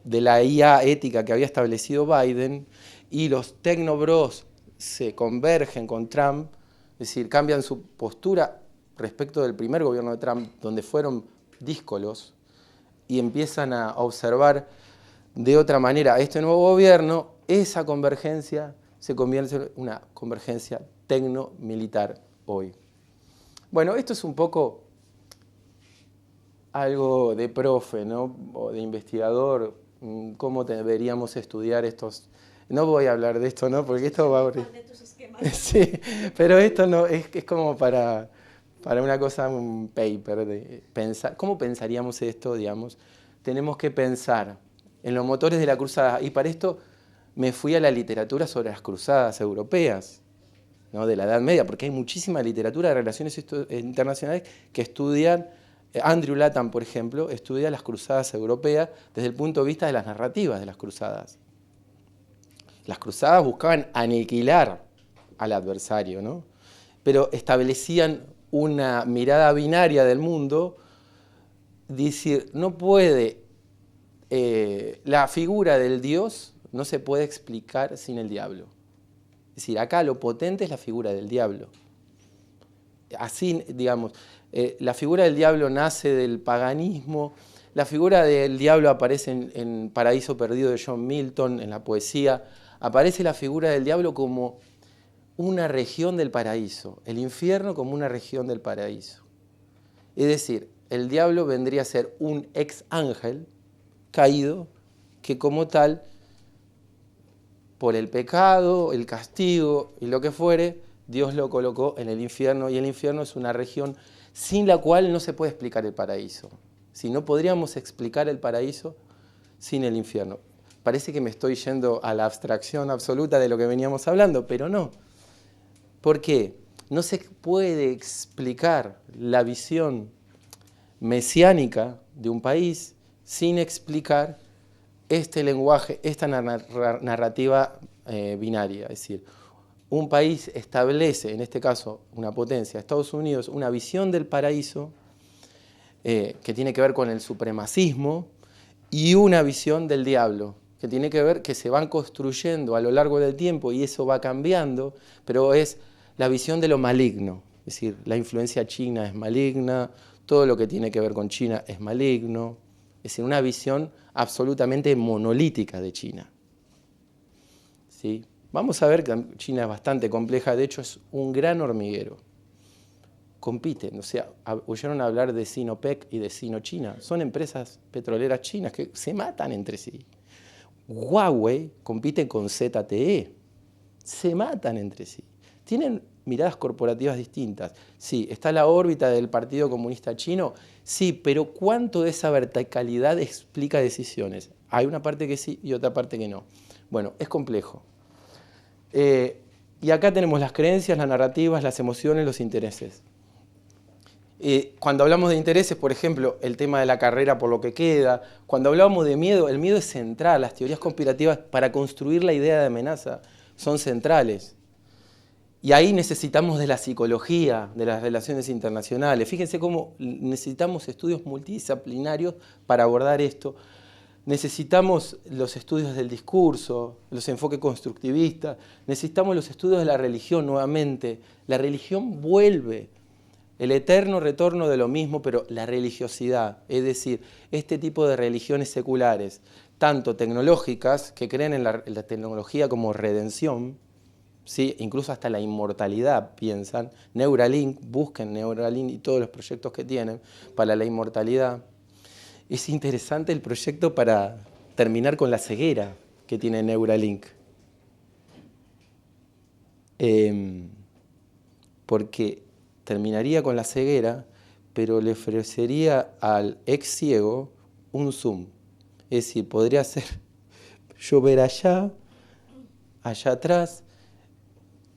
de la IA ética que había establecido Biden y los tecnobros se convergen con Trump, es decir, cambian su postura respecto del primer gobierno de Trump, donde fueron díscolos, y empiezan a observar de otra manera este nuevo gobierno, esa convergencia se convierte en una convergencia tecno-militar hoy. Bueno, esto es un poco algo de profe, ¿no? O de investigador, cómo deberíamos estudiar estos. No voy a hablar de esto, ¿no? Porque esto va a abrir. Sí, pero esto no es como para una cosa, un paper de pensar. ¿Cómo pensaríamos esto, digamos? Tenemos que pensar en los motores de la cruzada. Y para esto me fui a la literatura sobre las cruzadas europeas, ¿no? De la Edad Media, porque hay muchísima literatura de relaciones internacionales que estudian. Andrew Latham, por ejemplo, estudia las cruzadas europeas desde el punto de vista de las narrativas de las cruzadas. Las cruzadas buscaban aniquilar al adversario, ¿no? Pero establecían una mirada binaria del mundo, decir, no puede, la figura del Dios no se puede explicar sin el diablo. Es decir, acá lo potente es la figura del diablo. Así, digamos, la figura del diablo nace del paganismo, la figura del diablo aparece en Paraíso Perdido de John Milton, en la poesía, aparece la figura del diablo como una región del paraíso, el infierno como una región del paraíso. Es decir, el diablo vendría a ser un ex ángel caído que como tal, por el pecado, el castigo y lo que fuere, Dios lo colocó en el infierno y el infierno es una región sin la cual no se puede explicar el paraíso. Si no podríamos explicar el paraíso sin el infierno. Parece que me estoy yendo a la abstracción absoluta de lo que veníamos hablando, pero no. ¿Por qué? No se puede explicar la visión mesiánica de un país sin explicar este lenguaje, esta narrativa binaria. Es decir, un país establece, en este caso una potencia, Estados Unidos, una visión del paraíso que tiene que ver con el supremacismo y una visión del diablo, que tiene que ver que se van construyendo a lo largo del tiempo y eso va cambiando, pero es la visión de lo maligno. Es decir, la influencia china es maligna, todo lo que tiene que ver con China es maligno. Es decir, una visión absolutamente monolítica de China. ¿Sí? Vamos a ver que China es bastante compleja, de hecho es un gran hormiguero. Compiten, o sea, oyeron hablar de Sinopec y de Sinochina. Son empresas petroleras chinas que se matan entre sí. Huawei compite con ZTE. Se matan entre sí. Tienen miradas corporativas distintas. Sí, está la órbita del Partido Comunista Chino. Sí, pero ¿cuánto de esa verticalidad explica decisiones? Hay una parte que sí y otra parte que no. Bueno, es complejo. Y acá tenemos las creencias, las narrativas, las emociones, los intereses. Cuando hablamos de intereses, por ejemplo, el tema de la carrera por lo que queda. Cuando hablamos de miedo, el miedo es central. Las teorías conspirativas para construir la idea de amenaza son centrales. Y ahí necesitamos de la psicología, de las relaciones internacionales. Fíjense cómo necesitamos estudios multidisciplinarios para abordar esto. Necesitamos los estudios del discurso, los enfoques constructivistas. Necesitamos los estudios de la religión nuevamente. La religión vuelve. El eterno retorno de lo mismo, pero la religiosidad, es decir, este tipo de religiones seculares, tanto tecnológicas, que creen en la tecnología como redención, ¿sí? Incluso hasta la inmortalidad piensan. Neuralink, busquen Neuralink y todos los proyectos que tienen para la inmortalidad. Es interesante el proyecto para terminar con la ceguera que tiene Neuralink. Porque terminaría con la ceguera, pero le ofrecería al ex ciego un zoom. Es decir, podría ser yo ver allá atrás,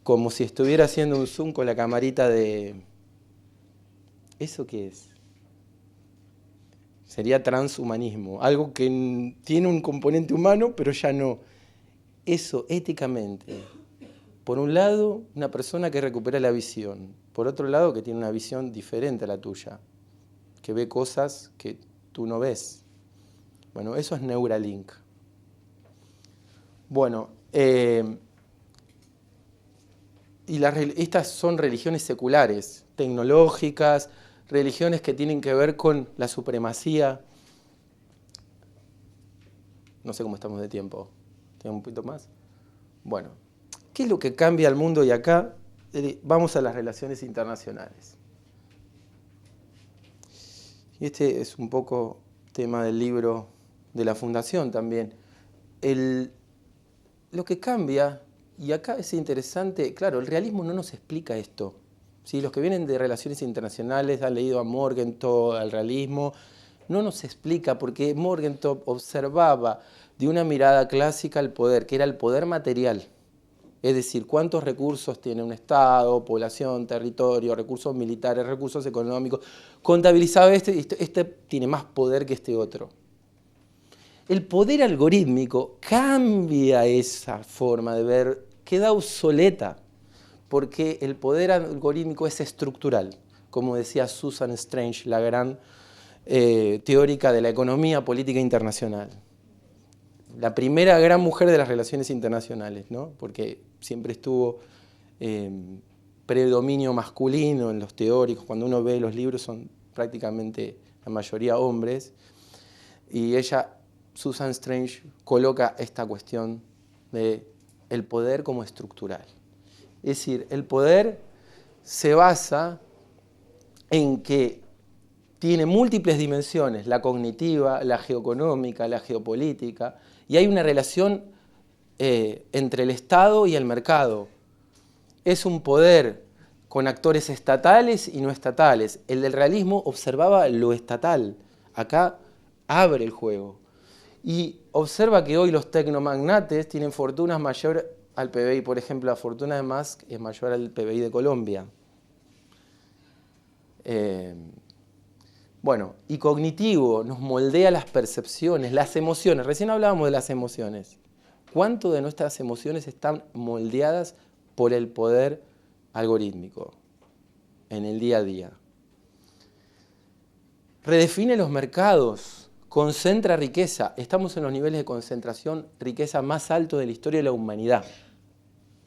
como si estuviera haciendo un zoom con la camarita de... ¿Eso qué es? Sería transhumanismo, algo que tiene un componente humano, pero ya no. Eso, éticamente. Por un lado, una persona que recupera la visión. Por otro lado, que tiene una visión diferente a la tuya, que ve cosas que tú no ves. Bueno, eso es Neuralink. Bueno, estas son religiones seculares, tecnológicas, religiones que tienen que ver con la supremacía. No sé cómo estamos de tiempo. ¿Tengo un poquito más? Bueno, ¿qué es lo que cambia el mundo? Y acá vamos a las relaciones internacionales. Y este es un poco tema del libro de la Fundación también. Lo que cambia, y acá es interesante, claro, el realismo no nos explica esto. ¿Sí? Los que vienen de relaciones internacionales han leído a Morgenthau, al realismo, no nos explica, porque Morgenthau observaba de una mirada clásica el poder, que era el poder material. Es decir, cuántos recursos tiene un Estado, población, territorio, recursos militares, recursos económicos. Contabilizaba este tiene más poder que este otro. El poder algorítmico cambia esa forma de ver, queda obsoleta, porque el poder algorítmico es estructural, como decía Susan Strange, la gran teórica de la economía política internacional. La primera gran mujer de las relaciones internacionales, ¿no? Porque siempre estuvo predominio masculino en los teóricos. Cuando uno ve los libros son prácticamente la mayoría hombres. Y ella, Susan Strange, coloca esta cuestión de el poder como estructural. Es decir, el poder se basa en que tiene múltiples dimensiones, la cognitiva, la geoeconómica, la geopolítica, y hay una relación entre el Estado y el mercado. Es un poder con actores estatales y no estatales. El del realismo observaba lo estatal. Acá abre el juego. Y observa que hoy los tecnomagnates tienen fortunas mayores al PBI. Por ejemplo, la fortuna de Musk es mayor al PBI de Colombia. Bueno, y cognitivo nos moldea las percepciones, las emociones. Recién hablábamos de las emociones. ¿Cuánto de nuestras emociones están moldeadas por el poder algorítmico en el día a día? Redefine los mercados, concentra riqueza. Estamos en los niveles de concentración, riqueza más altos de la historia de la humanidad.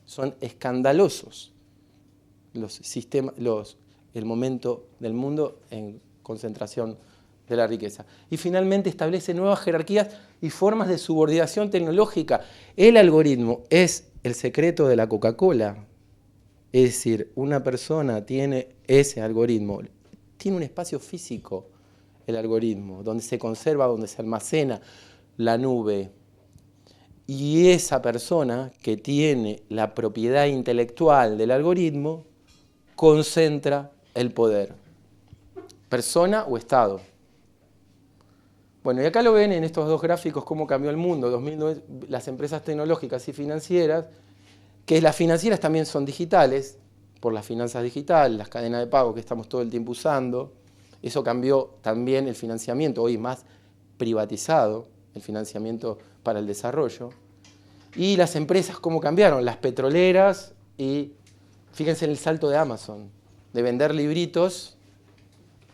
Son escandalosos el momento del mundo en concentración de la riqueza. Y finalmente establece nuevas jerarquías y formas de subordinación tecnológica. El algoritmo es el secreto de la Coca-Cola. Es decir, una persona tiene ese algoritmo, tiene un espacio físico, el algoritmo, donde se conserva, donde se almacena la nube. Y esa persona que tiene la propiedad intelectual del algoritmo concentra el poder. Persona o Estado. Bueno, y acá lo ven en estos dos gráficos cómo cambió el mundo. 2009, las empresas tecnológicas y financieras, que las financieras también son digitales, por las finanzas digitales, las cadenas de pago que estamos todo el tiempo usando. Eso cambió también el financiamiento, hoy más privatizado, el financiamiento para el desarrollo. Y las empresas, ¿cómo cambiaron? Las petroleras y fíjense en el salto de Amazon, de vender libritos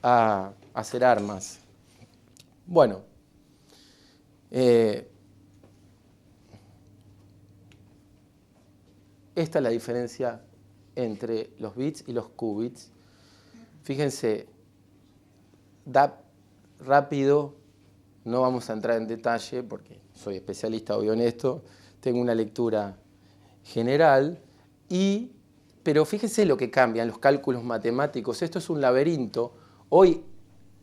a hacer armas. Bueno, esta es la diferencia entre los bits y los qubits. Fíjense, da rápido, no vamos a entrar en detalle porque soy especialista, obvio en esto, tengo una lectura general, pero fíjense lo que cambian los cálculos matemáticos. Esto es un laberinto. Hoy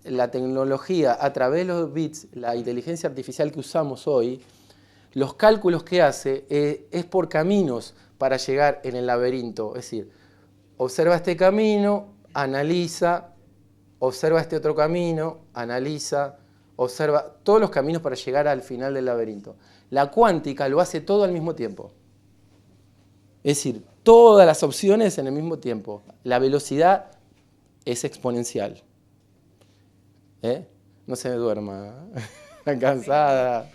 la tecnología, a través de los bits, la inteligencia artificial que usamos hoy, los cálculos que hace es por caminos para llegar en el laberinto. Es decir, observa este camino, analiza, observa este otro camino, analiza, observa todos los caminos para llegar al final del laberinto. La cuántica lo hace todo al mismo tiempo. Es decir, todas las opciones en el mismo tiempo. La velocidad es exponencial. No se me duerma. Está cansada.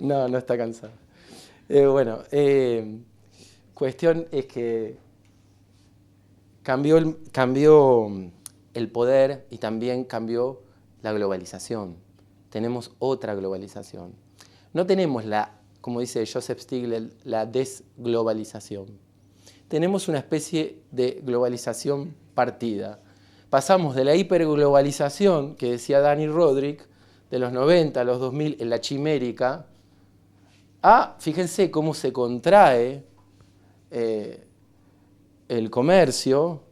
No, no está cansada. Cuestión es que cambió el poder y también cambió la globalización. Tenemos otra globalización. No tenemos como dice Joseph Stiglitz, la desglobalización. Tenemos una especie de globalización partida. Pasamos de la hiperglobalización, que decía Dani Rodrik, de los 90 a los 2000 en la chimérica, fíjense cómo se contrae el comercio,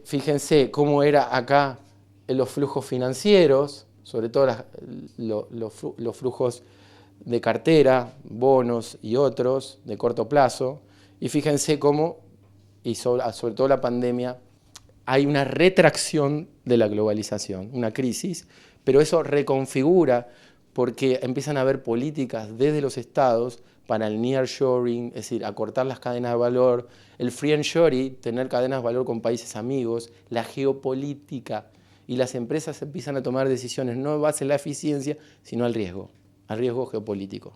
fíjense cómo era acá en los flujos financieros, sobre todo los flujos de cartera, bonos y otros de corto plazo, y fíjense cómo, y sobre todo la pandemia, hay una retracción de la globalización, una crisis, pero eso reconfigura porque empiezan a haber políticas desde los estados para el nearshoring, es decir, acortar las cadenas de valor, el friendshoring, tener cadenas de valor con países amigos, la geopolítica, y las empresas empiezan a tomar decisiones no en base a la eficiencia, sino al riesgo geopolítico.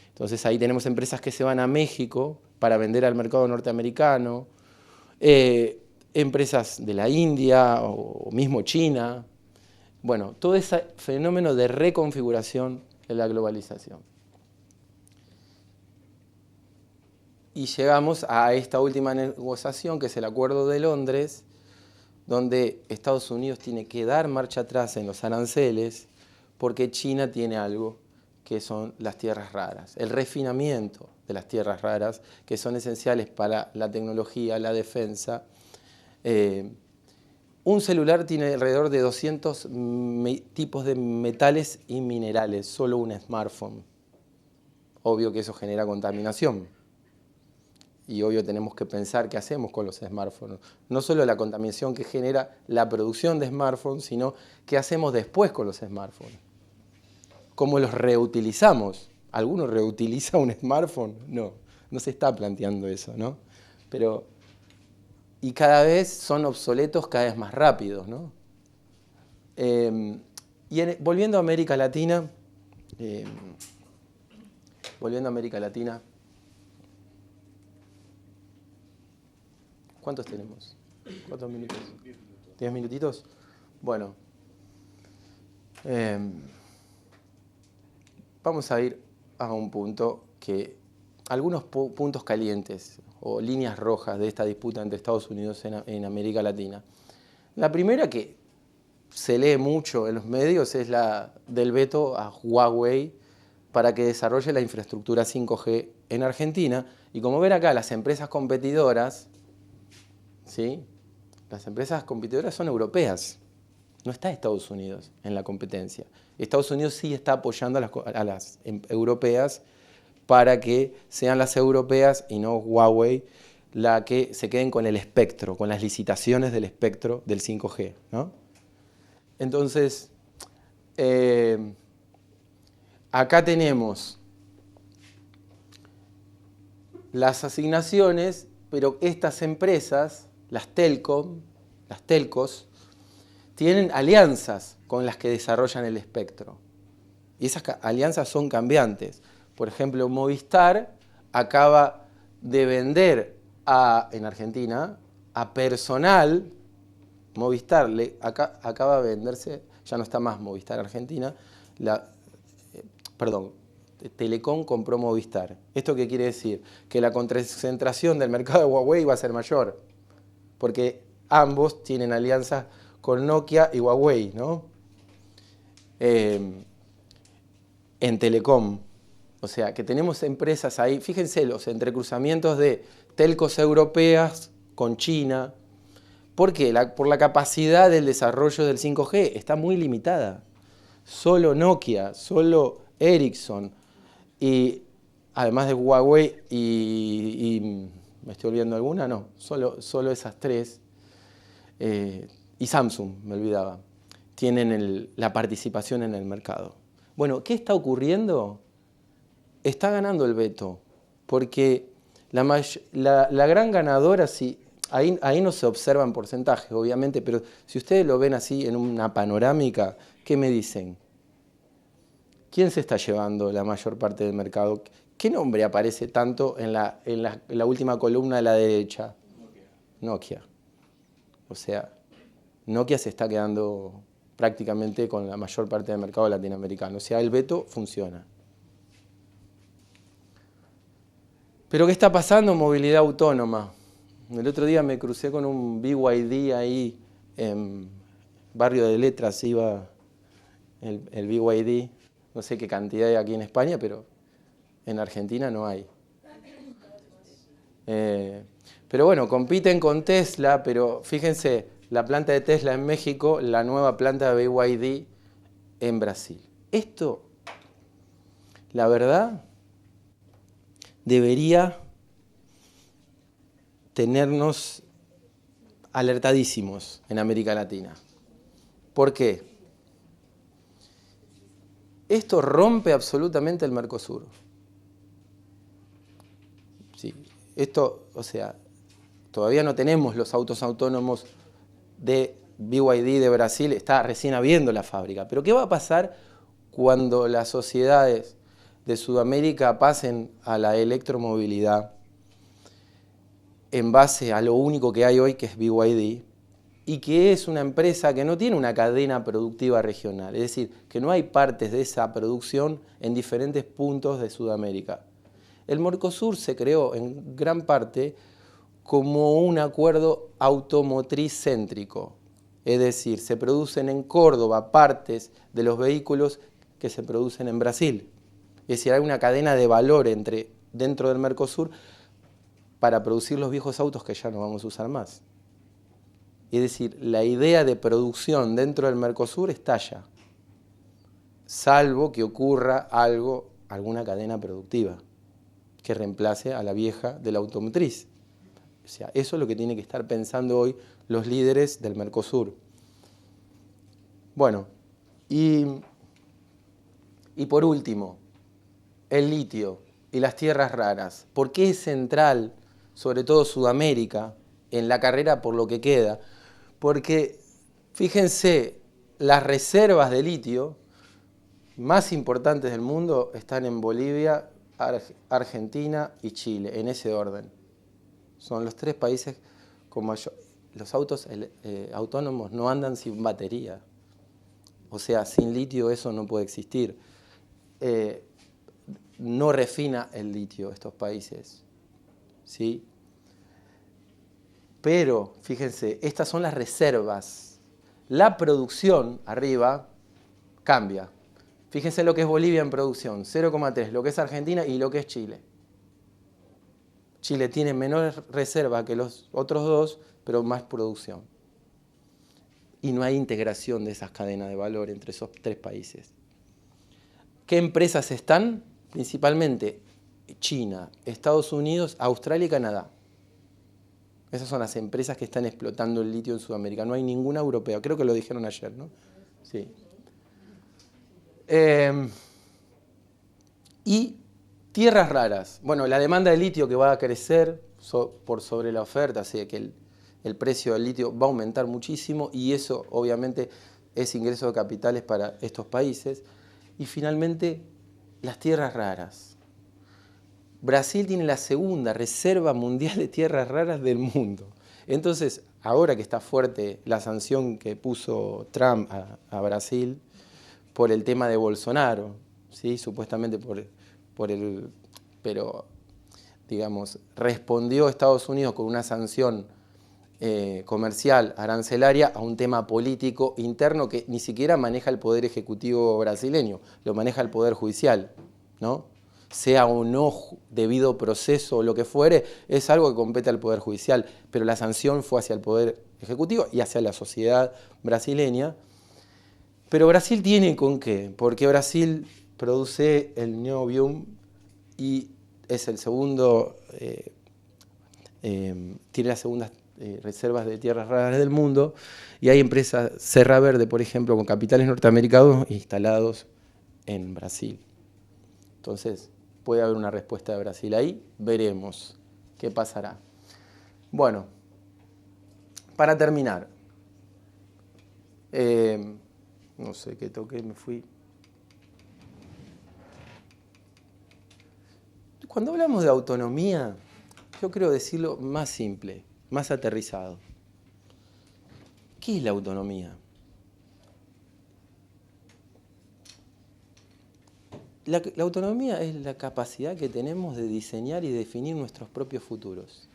Entonces ahí tenemos empresas que se van a México para vender al mercado norteamericano, empresas de la India o mismo China. Bueno, todo ese fenómeno de reconfiguración de la globalización. Y llegamos a esta última negociación, que es el Acuerdo de Londres, donde Estados Unidos tiene que dar marcha atrás en los aranceles porque China tiene algo que son las tierras raras, el refinamiento de las tierras raras que son esenciales para la tecnología, la defensa. Un celular tiene alrededor de 200 tipos de metales y minerales, solo un smartphone. Obvio que eso genera contaminación. Y obvio tenemos que pensar qué hacemos con los smartphones. No solo la contaminación que genera la producción de smartphones, sino qué hacemos después con los smartphones. ¿Cómo los reutilizamos? ¿Alguno reutiliza un smartphone? No, no se está planteando eso, ¿no? Y cada vez son obsoletos cada vez más rápidos, ¿no? Volviendo a América Latina, ¿cuántos tenemos? ¿Cuántos minutos? 10 minutitos. Bueno, vamos a ir a un punto que algunos puntos calientes o líneas rojas de esta disputa entre Estados Unidos en América Latina. La primera, que se lee mucho en los medios, es la del veto a Huawei para que desarrolle la infraestructura 5G en Argentina. Y como ven acá, las empresas competidoras, ¿sí? Las empresas competidoras son europeas. No está Estados Unidos en la competencia. Estados Unidos sí está apoyando a las europeas para que sean las europeas y no Huawei la que se queden con el espectro, con las licitaciones del espectro del 5G, ¿no? Entonces, acá tenemos las asignaciones, pero estas empresas, las telcos, tienen alianzas con las que desarrollan el espectro. Y esas alianzas son cambiantes. Por ejemplo, Movistar acaba de vender en Argentina a Personal. Movistar acaba de venderse, ya no está más Movistar Argentina, Telecom compró Movistar. ¿Esto qué quiere decir? Que la concentración del mercado de Huawei va a ser mayor, porque ambos tienen alianzas con Nokia y Huawei, ¿no? En Telecom. O sea, que tenemos empresas ahí, fíjense los entrecruzamientos de telcos europeas con China. ¿Por qué? Por la capacidad del desarrollo del 5G, está muy limitada. Solo Nokia, solo Ericsson, y además de Huawei y ¿me estoy olvidando alguna? No, solo esas tres. Y Samsung, me olvidaba, tienen la participación en el mercado. Bueno, ¿qué está ocurriendo? Está ganando el veto, porque la gran ganadora, ahí no se observan porcentajes, obviamente, pero si ustedes lo ven así en una panorámica, ¿qué me dicen? ¿Quién se está llevando la mayor parte del mercado? ¿Qué nombre aparece tanto en la última columna de la derecha? Nokia. O sea, Nokia se está quedando prácticamente con la mayor parte del mercado latinoamericano. O sea, el veto funciona. ¿Pero qué está pasando en movilidad autónoma? El otro día me crucé con un BYD ahí en Barrio de Letras, iba el BYD. No sé qué cantidad hay aquí en España, pero en Argentina no hay. Pero bueno, compiten con Tesla, pero fíjense, la planta de Tesla en México, la nueva planta de BYD en Brasil. Esto, la verdad, debería tenernos alertadísimos en América Latina. ¿Por qué? Esto rompe absolutamente el Mercosur. Sí, esto, o sea, todavía no tenemos los autos autónomos de BYD de Brasil, está recién habiendo la fábrica. Pero ¿qué va a pasar cuando las sociedades de Sudamérica pasen a la electromovilidad en base a lo único que hay hoy, que es BYD, y que es una empresa que no tiene una cadena productiva regional? Es decir, que no hay partes de esa producción en diferentes puntos de Sudamérica. El Mercosur se creó en gran parte como un acuerdo automotriz céntrico. Es decir, se producen en Córdoba partes de los vehículos que se producen en Brasil. Es decir, hay una cadena de valor dentro del Mercosur para producir los viejos autos que ya no vamos a usar más. Es decir, la idea de producción dentro del Mercosur estalla, salvo que ocurra alguna cadena productiva que reemplace a la vieja de la automotriz. O sea, eso es lo que tienen que estar pensando hoy los líderes del Mercosur. Bueno, y por último, el litio y las tierras raras. ¿Por qué es central, sobre todo Sudamérica, en la carrera por lo que queda? Porque, fíjense, las reservas de litio más importantes del mundo están en Bolivia, Argentina y Chile, en ese orden. Son los tres países con mayor. Los autos autónomos no andan sin batería. O sea, sin litio eso no puede existir. No refina el litio estos países, ¿sí? Pero, fíjense, estas son las reservas. La producción arriba cambia. Fíjense lo que es Bolivia en producción, 0,3, lo que es Argentina y lo que es Chile. Chile tiene menor reserva que los otros dos, pero más producción. Y no hay integración de esas cadenas de valor entre esos tres países. ¿Qué empresas están? Principalmente China, Estados Unidos, Australia y Canadá. Esas son las empresas que están explotando el litio en Sudamérica. No hay ninguna europea. Creo que lo dijeron ayer, ¿no? Sí. Y tierras raras. Bueno, la demanda de litio que va a crecer por sobre la oferta, así que el precio del litio va a aumentar muchísimo y eso obviamente es ingreso de capitales para estos países. Y finalmente, las tierras raras. Brasil tiene la segunda reserva mundial de tierras raras del mundo. Entonces, ahora que está fuerte la sanción que puso Trump a Brasil por el tema de Bolsonaro, ¿sí? Supuestamente pero digamos, respondió Estados Unidos con una sanción comercial, arancelaria, a un tema político interno que ni siquiera maneja el Poder Ejecutivo brasileño, lo maneja el Poder Judicial, ¿no? Sea o no debido proceso o lo que fuere, es algo que compete al Poder Judicial, pero la sanción fue hacia el Poder Ejecutivo y hacia la sociedad brasileña. Pero Brasil tiene con qué, porque Brasil produce el niobium y es el segundo, tiene las segundas reservas de tierras raras del mundo, y hay empresas Serra Verde, por ejemplo, con capitales norteamericanos instalados en Brasil. Entonces, puede haber una respuesta de Brasil ahí, veremos qué pasará. Bueno, para terminar, no sé qué toqué, me fui. Cuando hablamos de autonomía, yo creo decirlo más simple, más aterrizado. ¿Qué es la autonomía? La autonomía es la capacidad que tenemos de diseñar y definir nuestros propios futuros.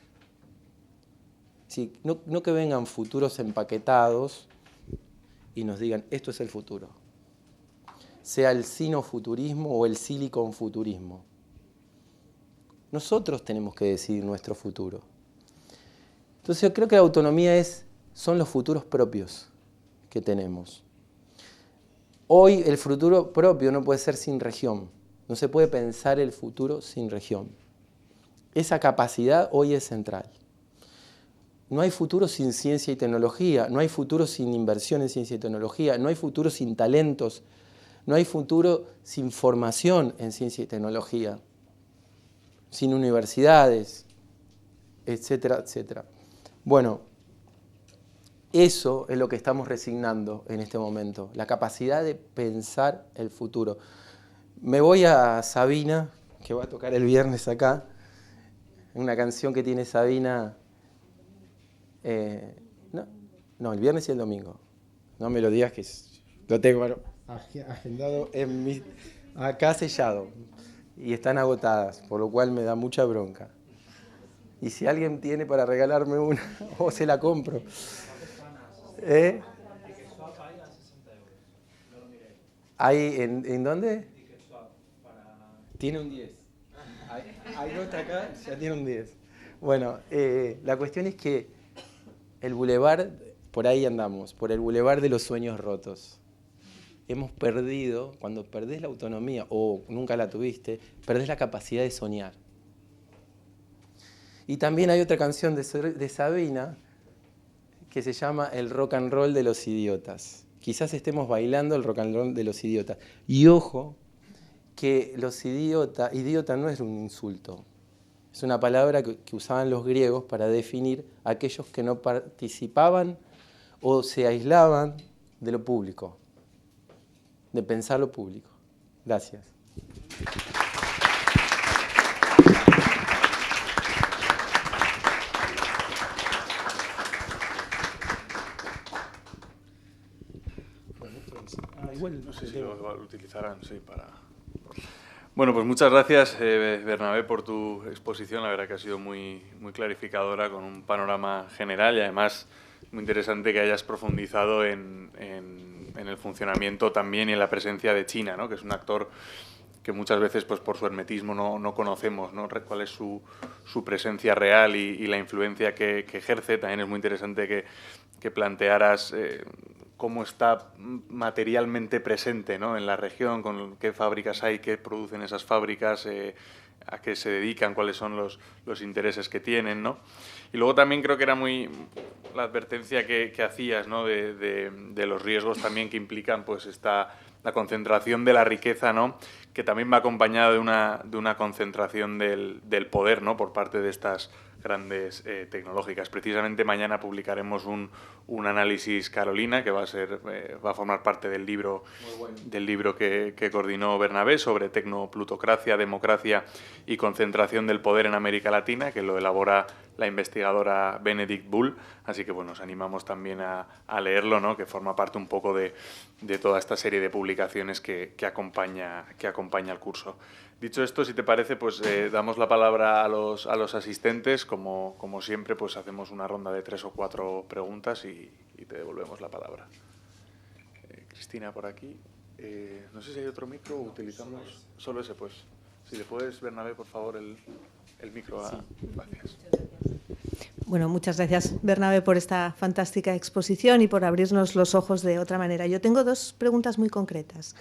Sí, no que vengan futuros empaquetados y nos digan, esto es el futuro. Sea el sinofuturismo o el siliconfuturismo. Nosotros tenemos que decidir nuestro futuro. Entonces yo creo que la autonomía son los futuros propios que tenemos. Hoy el futuro propio no puede ser sin región. No se puede pensar el futuro sin región. Esa capacidad hoy es central. No hay futuro sin ciencia y tecnología, no hay futuro sin inversión en ciencia y tecnología, no hay futuro sin talentos, no hay futuro sin formación en ciencia y tecnología, sin universidades, etcétera, etcétera. Bueno, eso es lo que estamos resignando en este momento, la capacidad de pensar el futuro. Me voy a Sabina, que va a tocar el viernes acá, una canción que tiene Sabina, el viernes y el domingo. No me lo digas que lo tengo agendado acá sellado y están agotadas, por lo cual me da mucha bronca. Y si alguien tiene para regalarme una, o se la compro. ¿Ahí en dónde? Tiene un 10. Ahí no está acá, ya tiene un 10. Bueno, la cuestión es que el bulevar, por ahí andamos, por el bulevar de los sueños rotos. Hemos perdido, cuando perdés la autonomía o nunca la tuviste, perdés la capacidad de soñar. Y también hay otra canción de Sabina que se llama El rock and roll de los idiotas. Quizás estemos bailando el rock and roll de los idiotas. Y ojo, que los idiota no es un insulto. Es una palabra que usaban los griegos para definir a aquellos que no participaban o se aislaban de lo público, de pensar lo público. Gracias. Igual no sé si lo utilizarán, sí, para... Bueno, pues muchas gracias, Bernabé, por tu exposición. La verdad que ha sido muy, muy clarificadora, con un panorama general y además muy interesante que hayas profundizado en el funcionamiento también y en la presencia de China, ¿no? Que es un actor que muchas veces, pues por su hermetismo, no conocemos, ¿no? Cuál es su presencia real y la influencia que ejerce. También es muy interesante que plantearas cómo está materialmente presente, ¿no? En la región, con qué fábricas hay, qué producen esas fábricas, a qué se dedican, cuáles son los intereses que tienen, ¿no? Y luego también creo que era muy la advertencia que hacías, ¿no? de los riesgos también que implican, pues, la concentración de la riqueza, ¿no? Que también va acompañada de una concentración del poder, ¿no? Por parte de estas grandes tecnológicas. Precisamente mañana publicaremos un análisis, Carolina, que va a formar parte del libro, que coordinó Bernabé sobre tecnoplutocracia, democracia y concentración del poder en América Latina, que lo elabora la investigadora Benedict Bull. Así que bueno, os animamos también a leerlo, ¿no? Que forma parte un poco de toda esta serie de publicaciones que acompaña el curso. Dicho esto, si te parece, pues damos la palabra a los asistentes. Como siempre, pues hacemos una ronda de 3 o 4 preguntas y te devolvemos la palabra. Cristina, por aquí. No sé si hay otro micro o utilizamos solo ese, pues. Si le puedes, Bernabé, por favor, el micro. Sí. Gracias. Bueno, muchas gracias, Bernabé, por esta fantástica exposición y por abrirnos los ojos de otra manera. Yo tengo 2 preguntas muy concretas.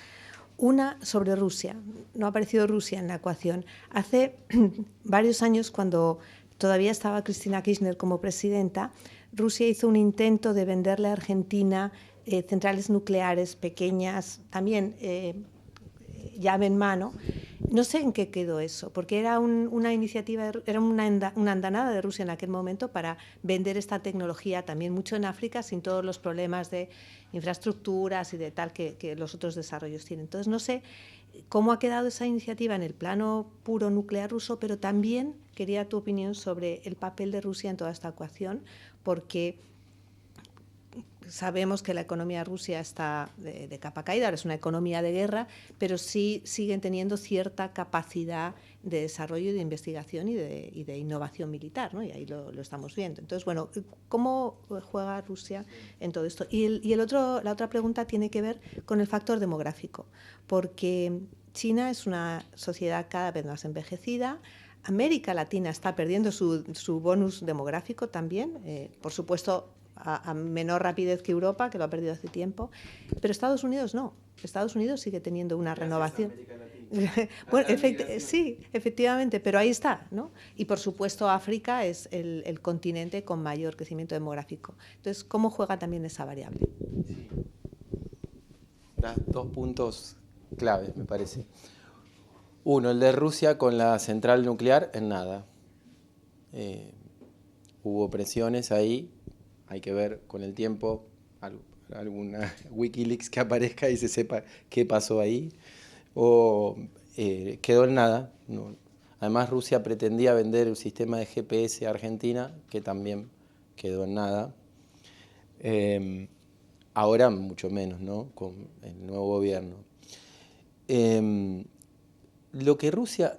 Una sobre Rusia. No ha aparecido Rusia en la ecuación. Hace varios años, cuando todavía estaba Cristina Kirchner como presidenta, Rusia hizo un intento de venderle a Argentina centrales nucleares pequeñas, también llave en mano. No sé en qué quedó eso, porque era una iniciativa, era una andanada de Rusia en aquel momento para vender esta tecnología también mucho en África, sin todos los problemas de infraestructuras y de tal que los otros desarrollos tienen. Entonces, no sé cómo ha quedado esa iniciativa en el plano puro nuclear ruso, pero también quería tu opinión sobre el papel de Rusia en toda esta ecuación, porque sabemos que la economía rusa está de capa caída, ahora es una economía de guerra, pero sí siguen teniendo cierta capacidad de desarrollo y de investigación y de innovación militar, ¿no? Y ahí lo estamos viendo. Entonces, bueno, ¿cómo juega Rusia en todo esto? Y la otra pregunta tiene que ver con el factor demográfico, porque China es una sociedad cada vez más envejecida. América Latina está perdiendo su bonus demográfico también, por supuesto, a menor rapidez que Europa, que lo ha perdido hace tiempo, pero Estados Unidos no. Estados Unidos sigue teniendo una renovación. Bueno, sí, efectivamente, pero ahí está, ¿no? Y por supuesto África es el continente con mayor crecimiento demográfico. Entonces, ¿cómo juega también esa variable? Sí. 2 puntos claves, me parece. Uno, el de Rusia con la central nuclear, en nada. Hubo presiones ahí. Hay que ver con el tiempo alguna Wikileaks que aparezca y se sepa qué pasó ahí. O quedó en nada. No. Además, Rusia pretendía vender el sistema de GPS a Argentina, que también quedó en nada. Ahora mucho menos, ¿no? Con el nuevo gobierno. Lo que Rusia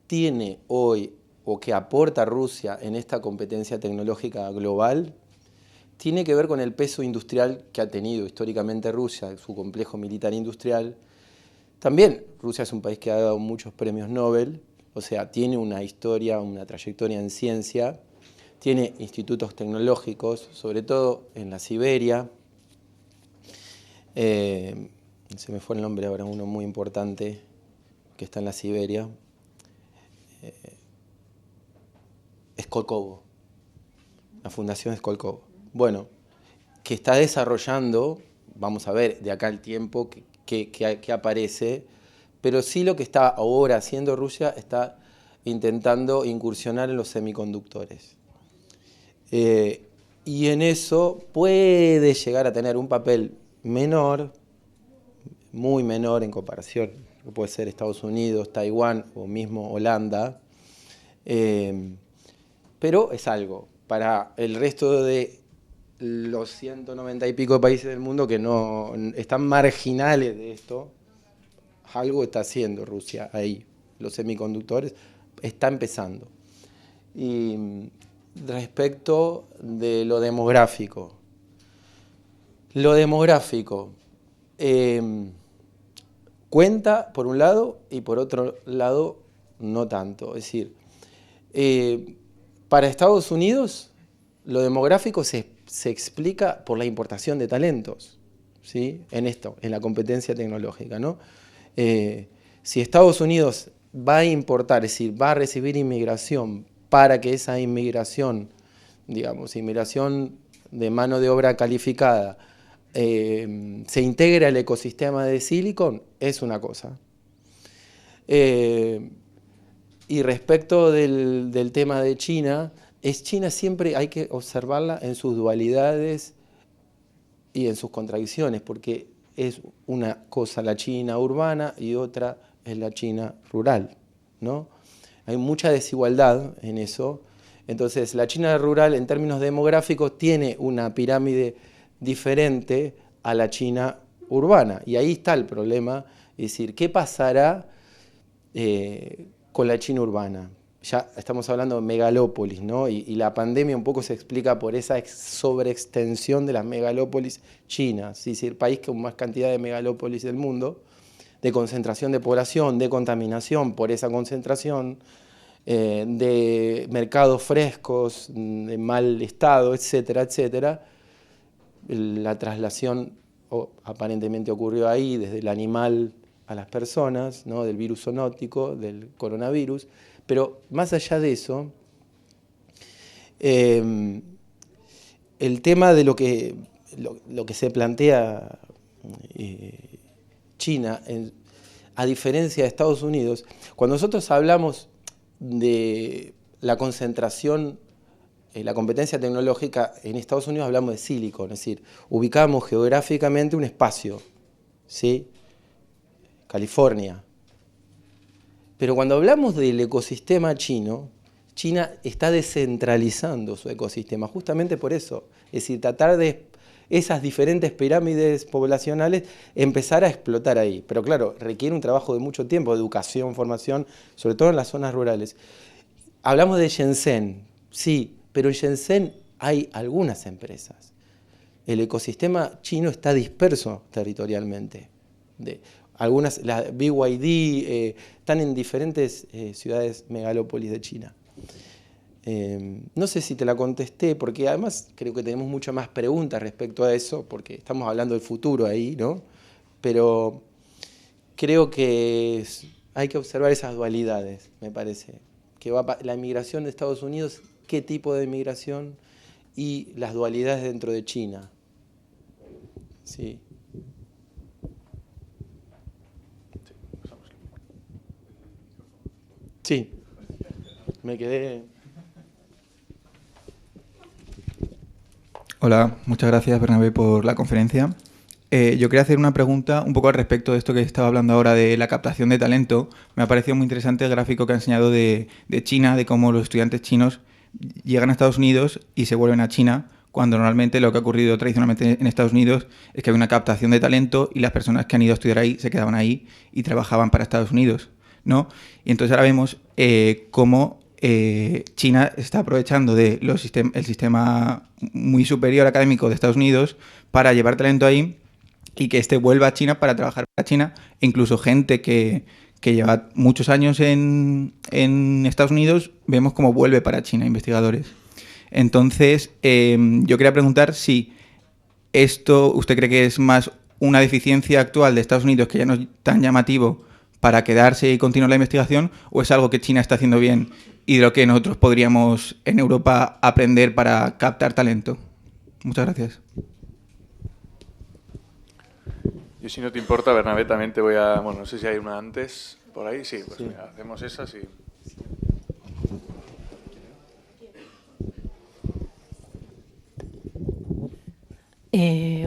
tiene hoy, o que aporta Rusia en esta competencia tecnológica global, tiene que ver con el peso industrial que ha tenido históricamente Rusia, su complejo militar industrial. También Rusia es un país que ha dado muchos premios Nobel, o sea, tiene una historia, una trayectoria en ciencia, tiene institutos tecnológicos, sobre todo en la Siberia. Se me fue el nombre ahora, uno muy importante que está en la Siberia. Skolkovo, la Fundación Skolkovo. Bueno, que está desarrollando, vamos a ver de acá el tiempo que aparece, pero sí lo que está ahora haciendo Rusia está intentando incursionar en los semiconductores. Y en eso puede llegar a tener un papel menor, muy menor en comparación, que puede ser Estados Unidos, Taiwán o mismo Holanda, pero es algo. Para el resto de los 190 y pico países del mundo que no están marginales de esto, algo está haciendo Rusia ahí. Los semiconductores está empezando. Y respecto de lo demográfico, cuenta por un lado y por otro lado no tanto. Es decir, para Estados Unidos lo demográfico se explica por la importación de talentos, ¿sí? En la competencia tecnológica, ¿no? Si Estados Unidos va a importar, es decir, va a recibir inmigración para que esa inmigración, digamos, inmigración de mano de obra calificada, se integre al ecosistema de Silicon, es una cosa. Y respecto del tema de China, China siempre hay que observarla en sus dualidades y en sus contradicciones, porque es una cosa la China urbana y otra es la China rural, ¿no? Hay mucha desigualdad en eso. Entonces, la China rural, en términos demográficos, tiene una pirámide diferente a la China urbana. Y ahí está el problema, es decir, ¿qué pasará con la China urbana? Ya estamos hablando de megalópolis, ¿no? Y la pandemia un poco se explica por esa sobreextensión de las megalópolis chinas, es decir, el país con más cantidad de megalópolis del mundo, de concentración de población, de contaminación por esa concentración, de mercados frescos, de mal estado, etcétera, etcétera. La traslación aparentemente ocurrió ahí, desde el animal a las personas, ¿no? Del virus zoonótico, del coronavirus. Pero más allá de eso, el tema de lo que se plantea China, a diferencia de Estados Unidos, cuando nosotros hablamos de la concentración, la competencia tecnológica, en Estados Unidos hablamos de Silicon, es decir, ubicamos geográficamente un espacio, ¿sí? California. Pero cuando hablamos del ecosistema chino, China está descentralizando su ecosistema, justamente por eso. Es decir, tratar de esas diferentes pirámides poblacionales empezar a explotar ahí. Pero claro, requiere un trabajo de mucho tiempo, de educación, formación, sobre todo en las zonas rurales. Hablamos de Shenzhen, sí, pero en Shenzhen hay algunas empresas. El ecosistema chino está disperso territorialmente. Algunas, la BYD, están en diferentes ciudades megalópolis de China. No sé si te la contesté, porque además creo que tenemos muchas más preguntas respecto a eso, porque estamos hablando del futuro ahí, ¿no? Pero creo que hay que observar esas dualidades, me parece. Que la inmigración de Estados Unidos, qué tipo de inmigración y las dualidades dentro de China. Sí. Sí, me quedé... Hola, muchas gracias Bernabé por la conferencia. Yo quería hacer una pregunta un poco al respecto de esto que estaba hablando ahora de la captación de talento. Me ha parecido muy interesante el gráfico que ha enseñado de China, de cómo los estudiantes chinos llegan a Estados Unidos y se vuelven a China, cuando normalmente lo que ha ocurrido tradicionalmente en Estados Unidos es que había una captación de talento y las personas que han ido a estudiar ahí se quedaban ahí y trabajaban para Estados Unidos, ¿no? Y entonces ahora vemos cómo China está aprovechando el sistema muy superior académico de Estados Unidos para llevar talento ahí y que este vuelva a China para trabajar para China, e incluso gente que lleva muchos años en Estados Unidos, vemos cómo vuelve para China, investigadores. Entonces, yo quería preguntar si esto, ¿usted cree que es más una deficiencia actual de Estados Unidos, que ya no es tan llamativo, para quedarse y continuar la investigación, o es algo que China está haciendo bien y de lo que nosotros podríamos en Europa aprender para captar talento? Muchas gracias. Yo, si no te importa, Bernabé, también te voy a... Bueno, no sé si hay una antes por ahí. Sí, pues sí. Mira, hacemos esa, sí.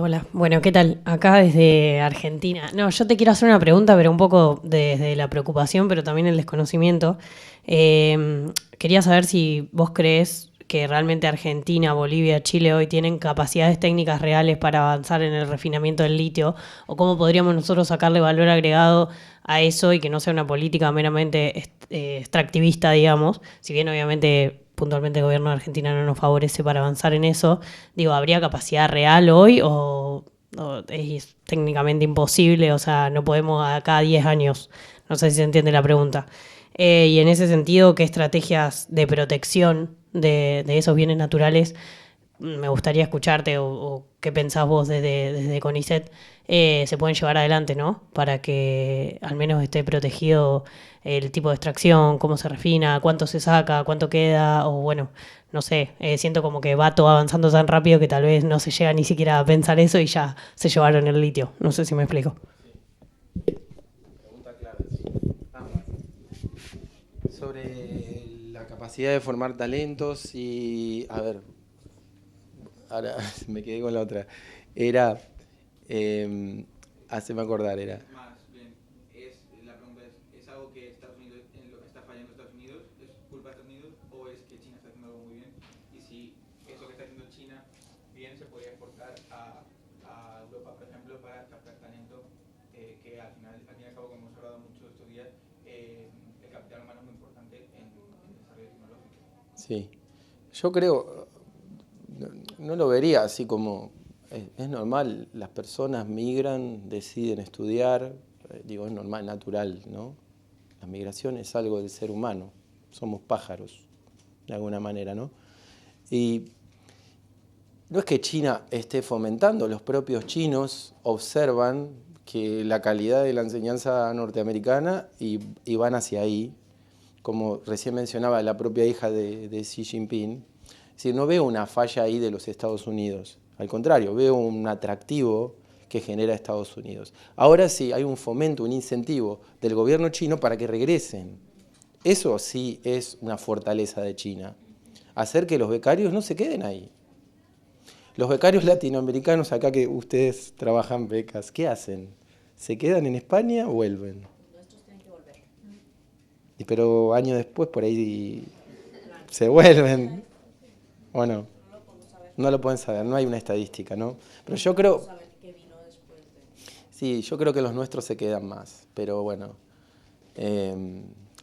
Hola, bueno, ¿qué tal? Acá desde Argentina. No, yo te quiero hacer una pregunta, pero un poco desde la preocupación, pero también el desconocimiento. Quería saber si vos crees que realmente Argentina, Bolivia, Chile hoy tienen capacidades técnicas reales para avanzar en el refinamiento del litio, o cómo podríamos nosotros sacarle valor agregado a eso y que no sea una política meramente extractivista, digamos, si bien obviamente puntualmente el gobierno de Argentina no nos favorece para avanzar en eso. Digo, ¿habría capacidad real hoy o es técnicamente imposible? O sea, no podemos acá 10 años. No sé si se entiende la pregunta. Y en ese sentido, ¿qué estrategias de protección de esos bienes naturales? Me gustaría escucharte o qué pensás vos desde CONICET se pueden llevar adelante, ¿no? Para que al menos esté protegido el tipo de extracción, cómo se refina, cuánto se saca, cuánto queda, o bueno, no sé, siento como que va todo avanzando tan rápido que tal vez no se llega ni siquiera a pensar eso y ya se llevaron el litio. No sé si me explico. Pregunta clara. Sobre la capacidad de formar talentos y, a ver, ahora me quedé con la otra. Era, haceme acordar, era. Más bien, la pregunta ¿es algo que Estados Unidos, en lo que está fallando Estados Unidos, es culpa de Estados Unidos o es que China está haciendo algo muy bien? Y si eso que está haciendo China bien se podría exportar a Europa, por ejemplo, para captar talento, que al fin y al cabo, como hemos hablado mucho estos días, el capital humano es muy importante en el desarrollo tecnológico. Sí, yo creo, no lo vería así como, es normal, las personas migran, deciden estudiar, digo, es normal, natural, ¿no? La migración es algo del ser humano, somos pájaros, de alguna manera, ¿no? Y no es que China esté fomentando, los propios chinos observan que la calidad de la enseñanza norteamericana y van hacia ahí, como recién mencionaba la propia hija de Xi Jinping. Es decir, no veo una falla ahí de los Estados Unidos, al contrario, veo un atractivo que genera Estados Unidos. Ahora sí, hay un fomento, un incentivo del gobierno chino para que regresen. Eso sí es una fortaleza de China, hacer que los becarios no se queden ahí. Los becarios latinoamericanos, acá que ustedes trabajan becas, ¿qué hacen? ¿Se quedan en España o vuelven? Nuestros tienen que volver. Pero años después por ahí se vuelven. ¿O no? No lo pueden saber, no hay una estadística, ¿no? Pero yo creo... Saber qué vino después de... Sí, yo creo que los nuestros se quedan más, pero bueno,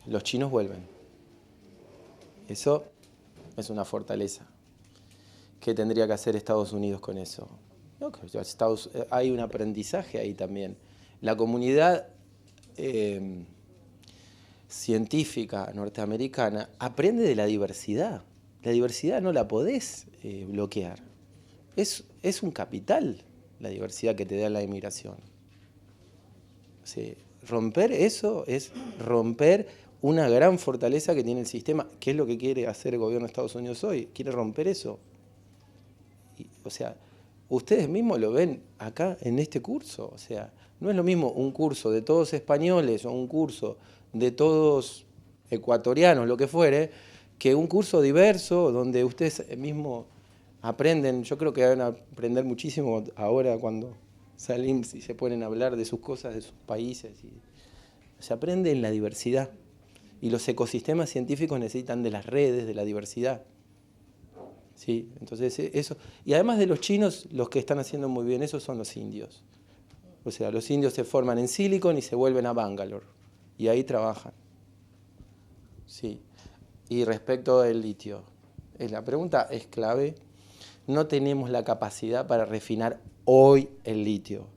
los chinos vuelven. Eso es una fortaleza. ¿Qué tendría que hacer Estados Unidos con eso? No, hay un aprendizaje ahí también. La comunidad científica norteamericana aprende de la diversidad. La diversidad no la podés bloquear. Es un capital la diversidad que te da la inmigración. Sí, romper eso es romper una gran fortaleza que tiene el sistema. ¿Qué es lo que quiere hacer el gobierno de Estados Unidos hoy? Quiere romper eso. O sea, ustedes mismos lo ven acá en este curso. O sea, no es lo mismo un curso de todos españoles o un curso de todos ecuatorianos, lo que fuere, que un curso diverso donde ustedes mismos aprenden. Yo creo que van a aprender muchísimo ahora cuando salen y se ponen a hablar de sus cosas, de sus países. Se aprende en la diversidad. Y los ecosistemas científicos necesitan de las redes, de la diversidad. Sí, entonces eso. Y además de los chinos, los que están haciendo muy bien eso son los indios. O sea, los indios se forman en Silicon y se vuelven a Bangalore. Y ahí trabajan. Sí. Y respecto del litio, la pregunta es clave. No tenemos la capacidad para refinar hoy el litio.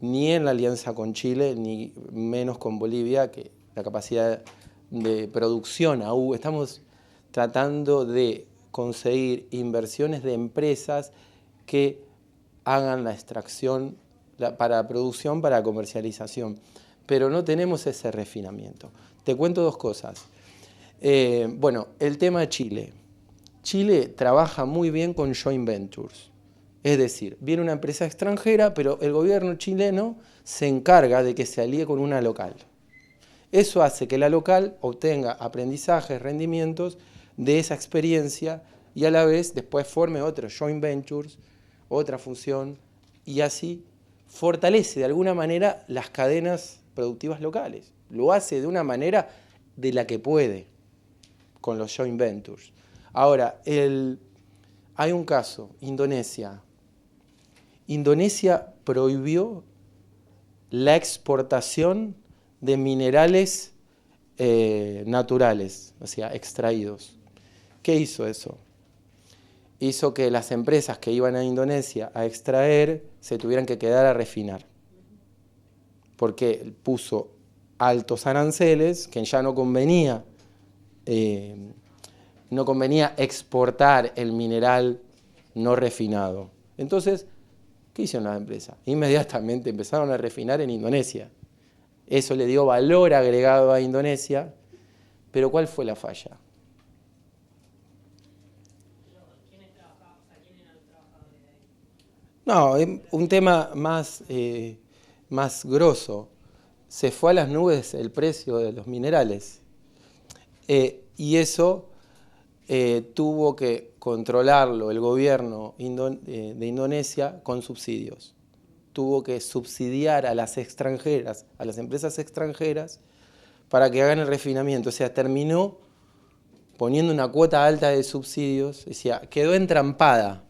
Ni en la alianza con Chile, ni menos con Bolivia, que la capacidad de producción aún. Estamos tratando de conseguir inversiones de empresas que hagan la extracción para producción, para comercialización. Pero no tenemos ese refinamiento. Te cuento dos cosas. Bueno, el tema de Chile. Chile trabaja muy bien con joint ventures. Es decir, viene una empresa extranjera, pero el gobierno chileno se encarga de que se alíe con una local. Eso hace que la local obtenga aprendizajes, rendimientos de esa experiencia y a la vez después forme otros joint ventures, otra función, y así fortalece de alguna manera las cadenas productivas locales. Lo hace de una manera de la que puede con los joint ventures. Ahora, hay un caso, Indonesia. Indonesia prohibió la exportación de minerales naturales, o sea, extraídos. ¿Qué hizo eso? Hizo que las empresas que iban a Indonesia a extraer se tuvieran que quedar a refinar. Porque puso altos aranceles que ya no convenía exportar el mineral no refinado. Entonces, ¿qué hicieron las empresas? Inmediatamente empezaron a refinar en Indonesia. Eso le dio valor agregado a Indonesia, pero ¿cuál fue la falla? No, un tema más grosso. Se fue a las nubes el precio de los minerales. Y eso tuvo que controlarlo el gobierno de Indonesia con subsidios. Tuvo que subsidiar a las extranjeras, a las empresas extranjeras, para que hagan el refinamiento. O sea, terminó poniendo una cuota alta de subsidios, decía, quedó entrampada.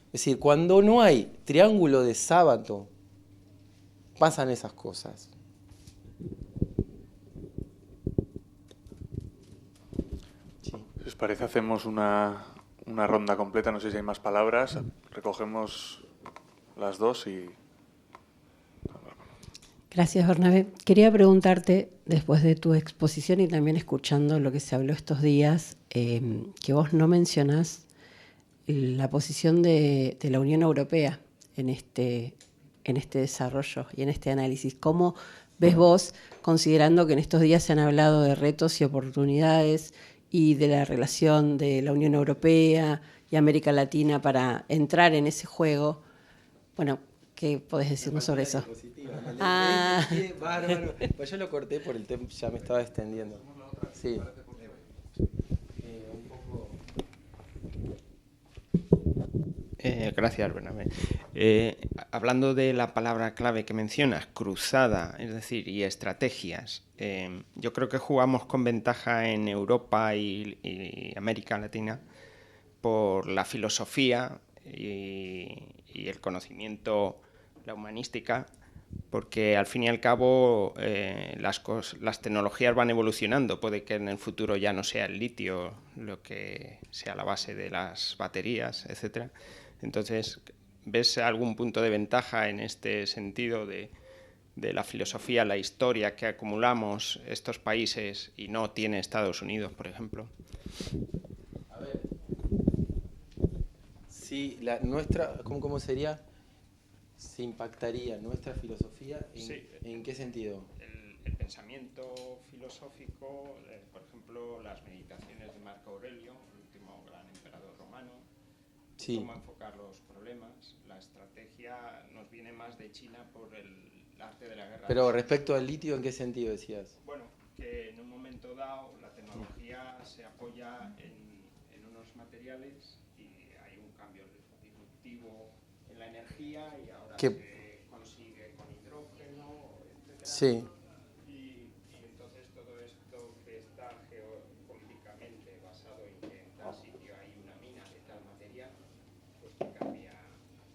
Es decir, cuando no hay triángulo de sábado, pasan esas cosas. Si os parece, hacemos una ronda completa, no sé si hay más palabras, recogemos las dos y... Gracias, Bernabé. Quería preguntarte, después de tu exposición y también escuchando lo que se habló estos días, que vos no mencionás la posición de la Unión Europea en este desarrollo y en este análisis. ¿Cómo ves vos, considerando que en estos días se han hablado de retos y oportunidades y de la relación de la Unión Europea y América Latina para entrar en ese juego? Bueno, ¿qué podés decirnos sobre eso? Qué bárbaro. Pues yo lo corté por el tema, ya me estaba extendiendo. Sí. Un poco... Gracias, Bernabé. Hablando de la palabra clave que mencionas, cruzada, es decir, y estrategias, yo creo que jugamos con ventaja en Europa y América Latina por la filosofía y el conocimiento, la humanística, porque al fin y al cabo las tecnologías van evolucionando. Puede que en el futuro ya no sea el litio lo que sea la base de las baterías, etcétera. Entonces, ¿ves algún punto de ventaja en este sentido de la filosofía, la historia que acumulamos estos países y no tiene Estados Unidos, por ejemplo? A ver. Sí, nuestra, ¿cómo sería? ¿Se impactaría nuestra filosofía? ¿En qué sentido? El pensamiento filosófico, por ejemplo, las meditaciones de Marco Aurelio, el último gran emperador romano, sí. Cómo enfocar los problemas. La estrategia nos viene más de China por el arte de la guerra. Pero respecto al litio, ¿en qué sentido decías? Bueno, que en un momento dado la tecnología se apoya en unos materiales y hay un cambio disruptivo en la energía y ahora se consigue con hidrógeno, etc. Sí. Y entonces todo esto que está geopolíticamente basado en que en tal sitio hay una mina de tal material, pues que cambia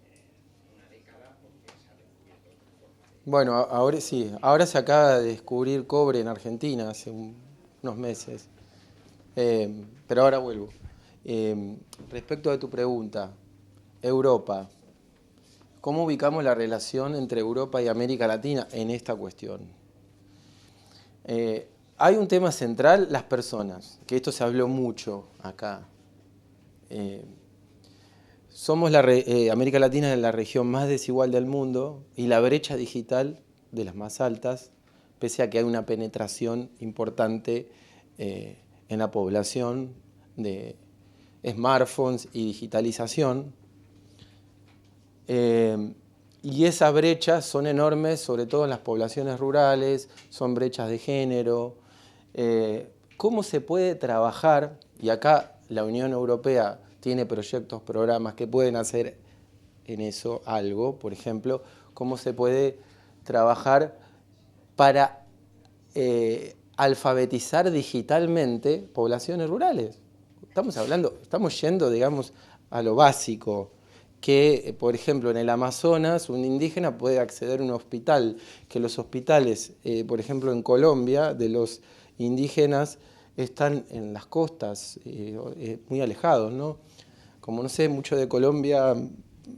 en una década porque se ha descubierto por material. Bueno, ahora sí, ahora se acaba de descubrir cobre en Argentina hace unos meses. Pero ahora vuelvo. Respecto a tu pregunta, Europa. ¿Cómo ubicamos la relación entre Europa y América Latina en esta cuestión? Hay un tema central, las personas, que esto se habló mucho acá. América Latina es la región más desigual del mundo y la brecha digital de las más altas, pese a que hay una penetración importante en la población de smartphones y digitalización. Y esas brechas son enormes, sobre todo en las poblaciones rurales, son brechas de género. ¿Cómo se puede trabajar? Y acá la Unión Europea tiene proyectos, programas que pueden hacer en eso algo. Por ejemplo, ¿cómo se puede trabajar para alfabetizar digitalmente poblaciones rurales? Estamos yendo, digamos, a lo básico. Que, por ejemplo, en el Amazonas un indígena puede acceder a un hospital, que los hospitales, por ejemplo, en Colombia, de los indígenas están en las costas, muy alejados, ¿no? Como no sé mucho de Colombia,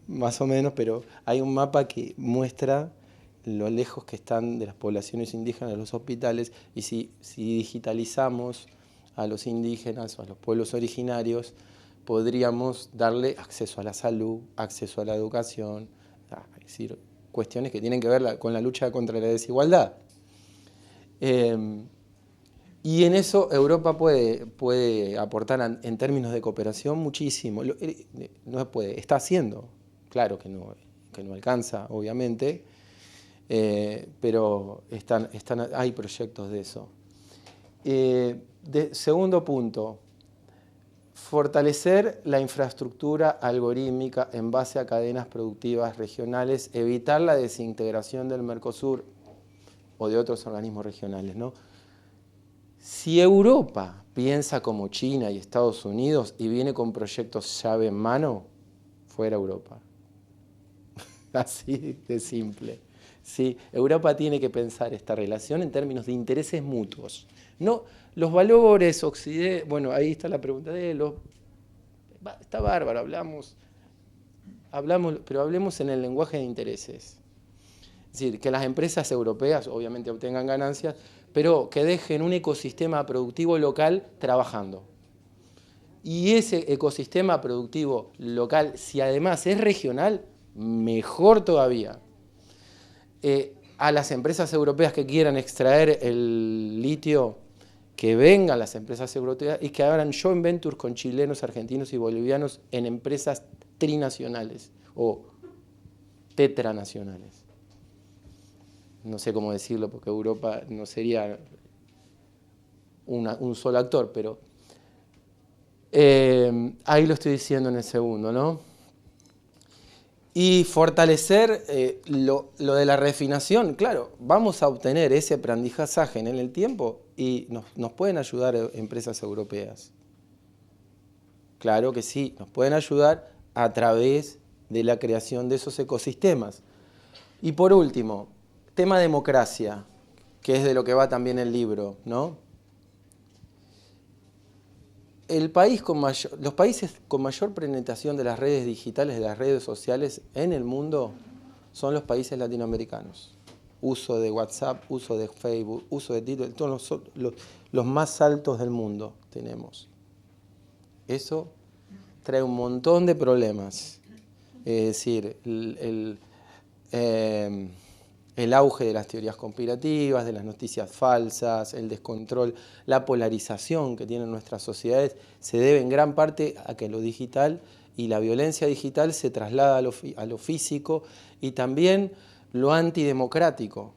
más o menos, pero hay un mapa que muestra lo lejos que están de las poblaciones indígenas de los hospitales, y si digitalizamos a los indígenas o a los pueblos originarios, podríamos darle acceso a la salud, acceso a la educación, es decir, cuestiones que tienen que ver con la lucha contra la desigualdad. Y en eso Europa puede aportar en términos de cooperación muchísimo. No puede, está haciendo, claro que no alcanza, obviamente, pero hay proyectos de eso. Segundo punto, fortalecer la infraestructura algorítmica en base a cadenas productivas regionales, evitar la desintegración del Mercosur o de otros organismos regionales, ¿no? Si Europa piensa como China y Estados Unidos y viene con proyectos llave en mano, fuera Europa. Así de simple. ¿Sí? Europa tiene que pensar esta relación en términos de intereses mutuos. No, los valores occidentales, bueno, ahí está la pregunta de él. Está bárbaro, hablamos, pero hablemos en el lenguaje de intereses. Es decir, que las empresas europeas obviamente obtengan ganancias, pero que dejen un ecosistema productivo local trabajando. Y ese ecosistema productivo local, si además es regional, mejor todavía. A las empresas europeas que quieran extraer el litio, que vengan las empresas europeas y que hagan joint ventures con chilenos, argentinos y bolivianos en empresas trinacionales o tetranacionales. No sé cómo decirlo porque Europa no sería un solo actor, pero ahí lo estoy diciendo en el segundo, ¿no? Y fortalecer lo de la refinación, claro, vamos a obtener ese aprendizaje en el tiempo y nos pueden ayudar empresas europeas. Claro que sí, nos pueden ayudar a través de la creación de esos ecosistemas. Y por último, tema democracia, que es de lo que va también el libro, ¿no? Los países con mayor penetración de las redes digitales, de las redes sociales en el mundo, son los países latinoamericanos. Uso de WhatsApp, uso de Facebook, uso de Twitter, todos los más altos del mundo tenemos. Eso trae un montón de problemas. Es decir, el auge de las teorías conspirativas, de las noticias falsas, el descontrol, la polarización que tienen nuestras sociedades, se debe en gran parte a que lo digital y la violencia digital se traslada a lo físico y también lo antidemocrático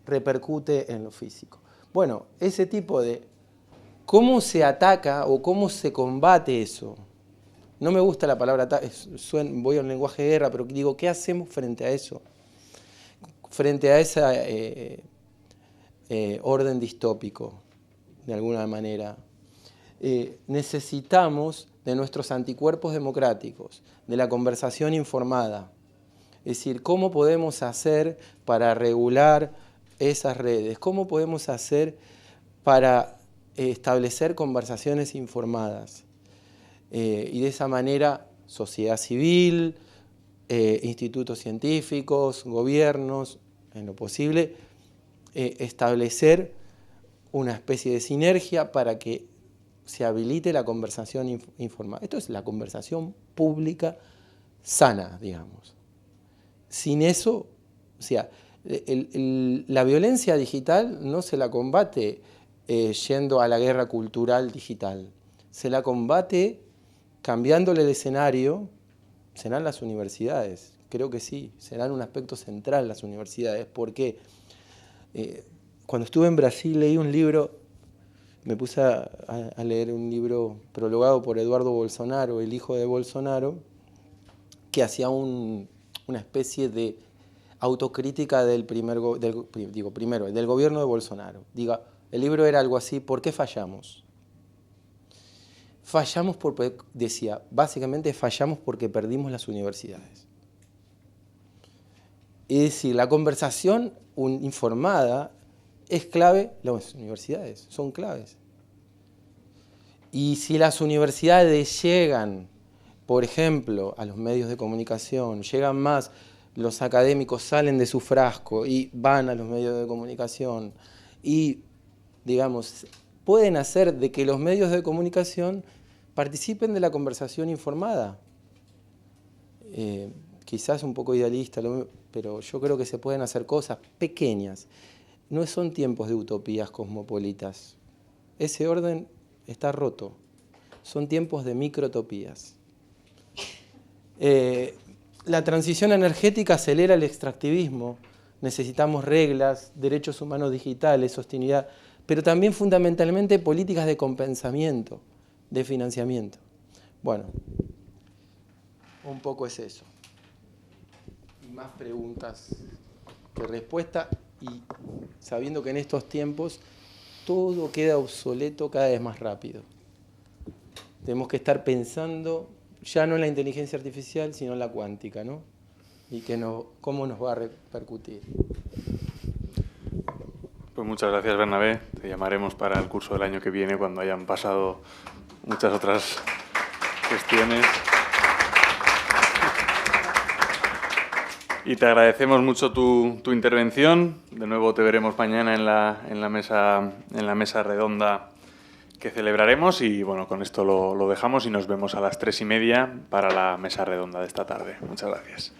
repercute en lo físico. Bueno, ese tipo de cómo se ataca o cómo se combate eso. No me gusta la palabra ataque, voy a un lenguaje de guerra, pero digo, ¿qué hacemos frente a eso? Frente a ese orden distópico, de alguna manera. Necesitamos de nuestros anticuerpos democráticos, de la conversación informada. Es decir, ¿cómo podemos hacer para regular esas redes? ¿Cómo podemos hacer para establecer conversaciones informadas? Y de esa manera, sociedad civil, institutos científicos, gobiernos, en lo posible, establecer una especie de sinergia para que se habilite la conversación informada. Esto es la conversación pública sana, digamos. Sin eso, o sea, la violencia digital no se la combate yendo a la guerra cultural digital. Se la combate cambiándole el escenario. Serán las universidades, creo que sí, serán un aspecto central las universidades, porque cuando estuve en Brasil leí un libro, me puse a leer un libro prologado por Eduardo Bolsonaro, el hijo de Bolsonaro, que hacía una especie de autocrítica del gobierno de Bolsonaro. El libro era algo así, ¿por qué fallamos? Fallamos porque, decía, básicamente fallamos porque perdimos las universidades. Es decir, la conversación informada es clave, las universidades son claves. Y si las universidades llegan, por ejemplo, a los medios de comunicación, llegan más, los académicos salen de su frasco y van a los medios de comunicación y, digamos, pueden hacer de que los medios de comunicación participen de la conversación informada. Quizás un poco idealista, pero yo creo que se pueden hacer cosas pequeñas. No son tiempos de utopías cosmopolitas. Ese orden está roto. Son tiempos de microtopías. La transición energética acelera el extractivismo. Necesitamos reglas, derechos humanos digitales, sostenibilidad. pero también fundamentalmente políticas de compensamiento, de financiamiento. Bueno, un poco es eso. Y más preguntas que respuesta, y sabiendo que en estos tiempos todo queda obsoleto cada vez más rápido. Tenemos que estar pensando ya no en la inteligencia artificial, sino en la cuántica, ¿no? Y cómo nos va a repercutir. Pues muchas gracias, Bernabé. Te llamaremos para el curso del año que viene cuando hayan pasado muchas otras cuestiones. Y te agradecemos mucho tu intervención. De nuevo te veremos mañana en la mesa redonda que celebraremos. Y bueno, con esto lo dejamos y nos vemos a las 3:30 para la mesa redonda de esta tarde. Muchas gracias.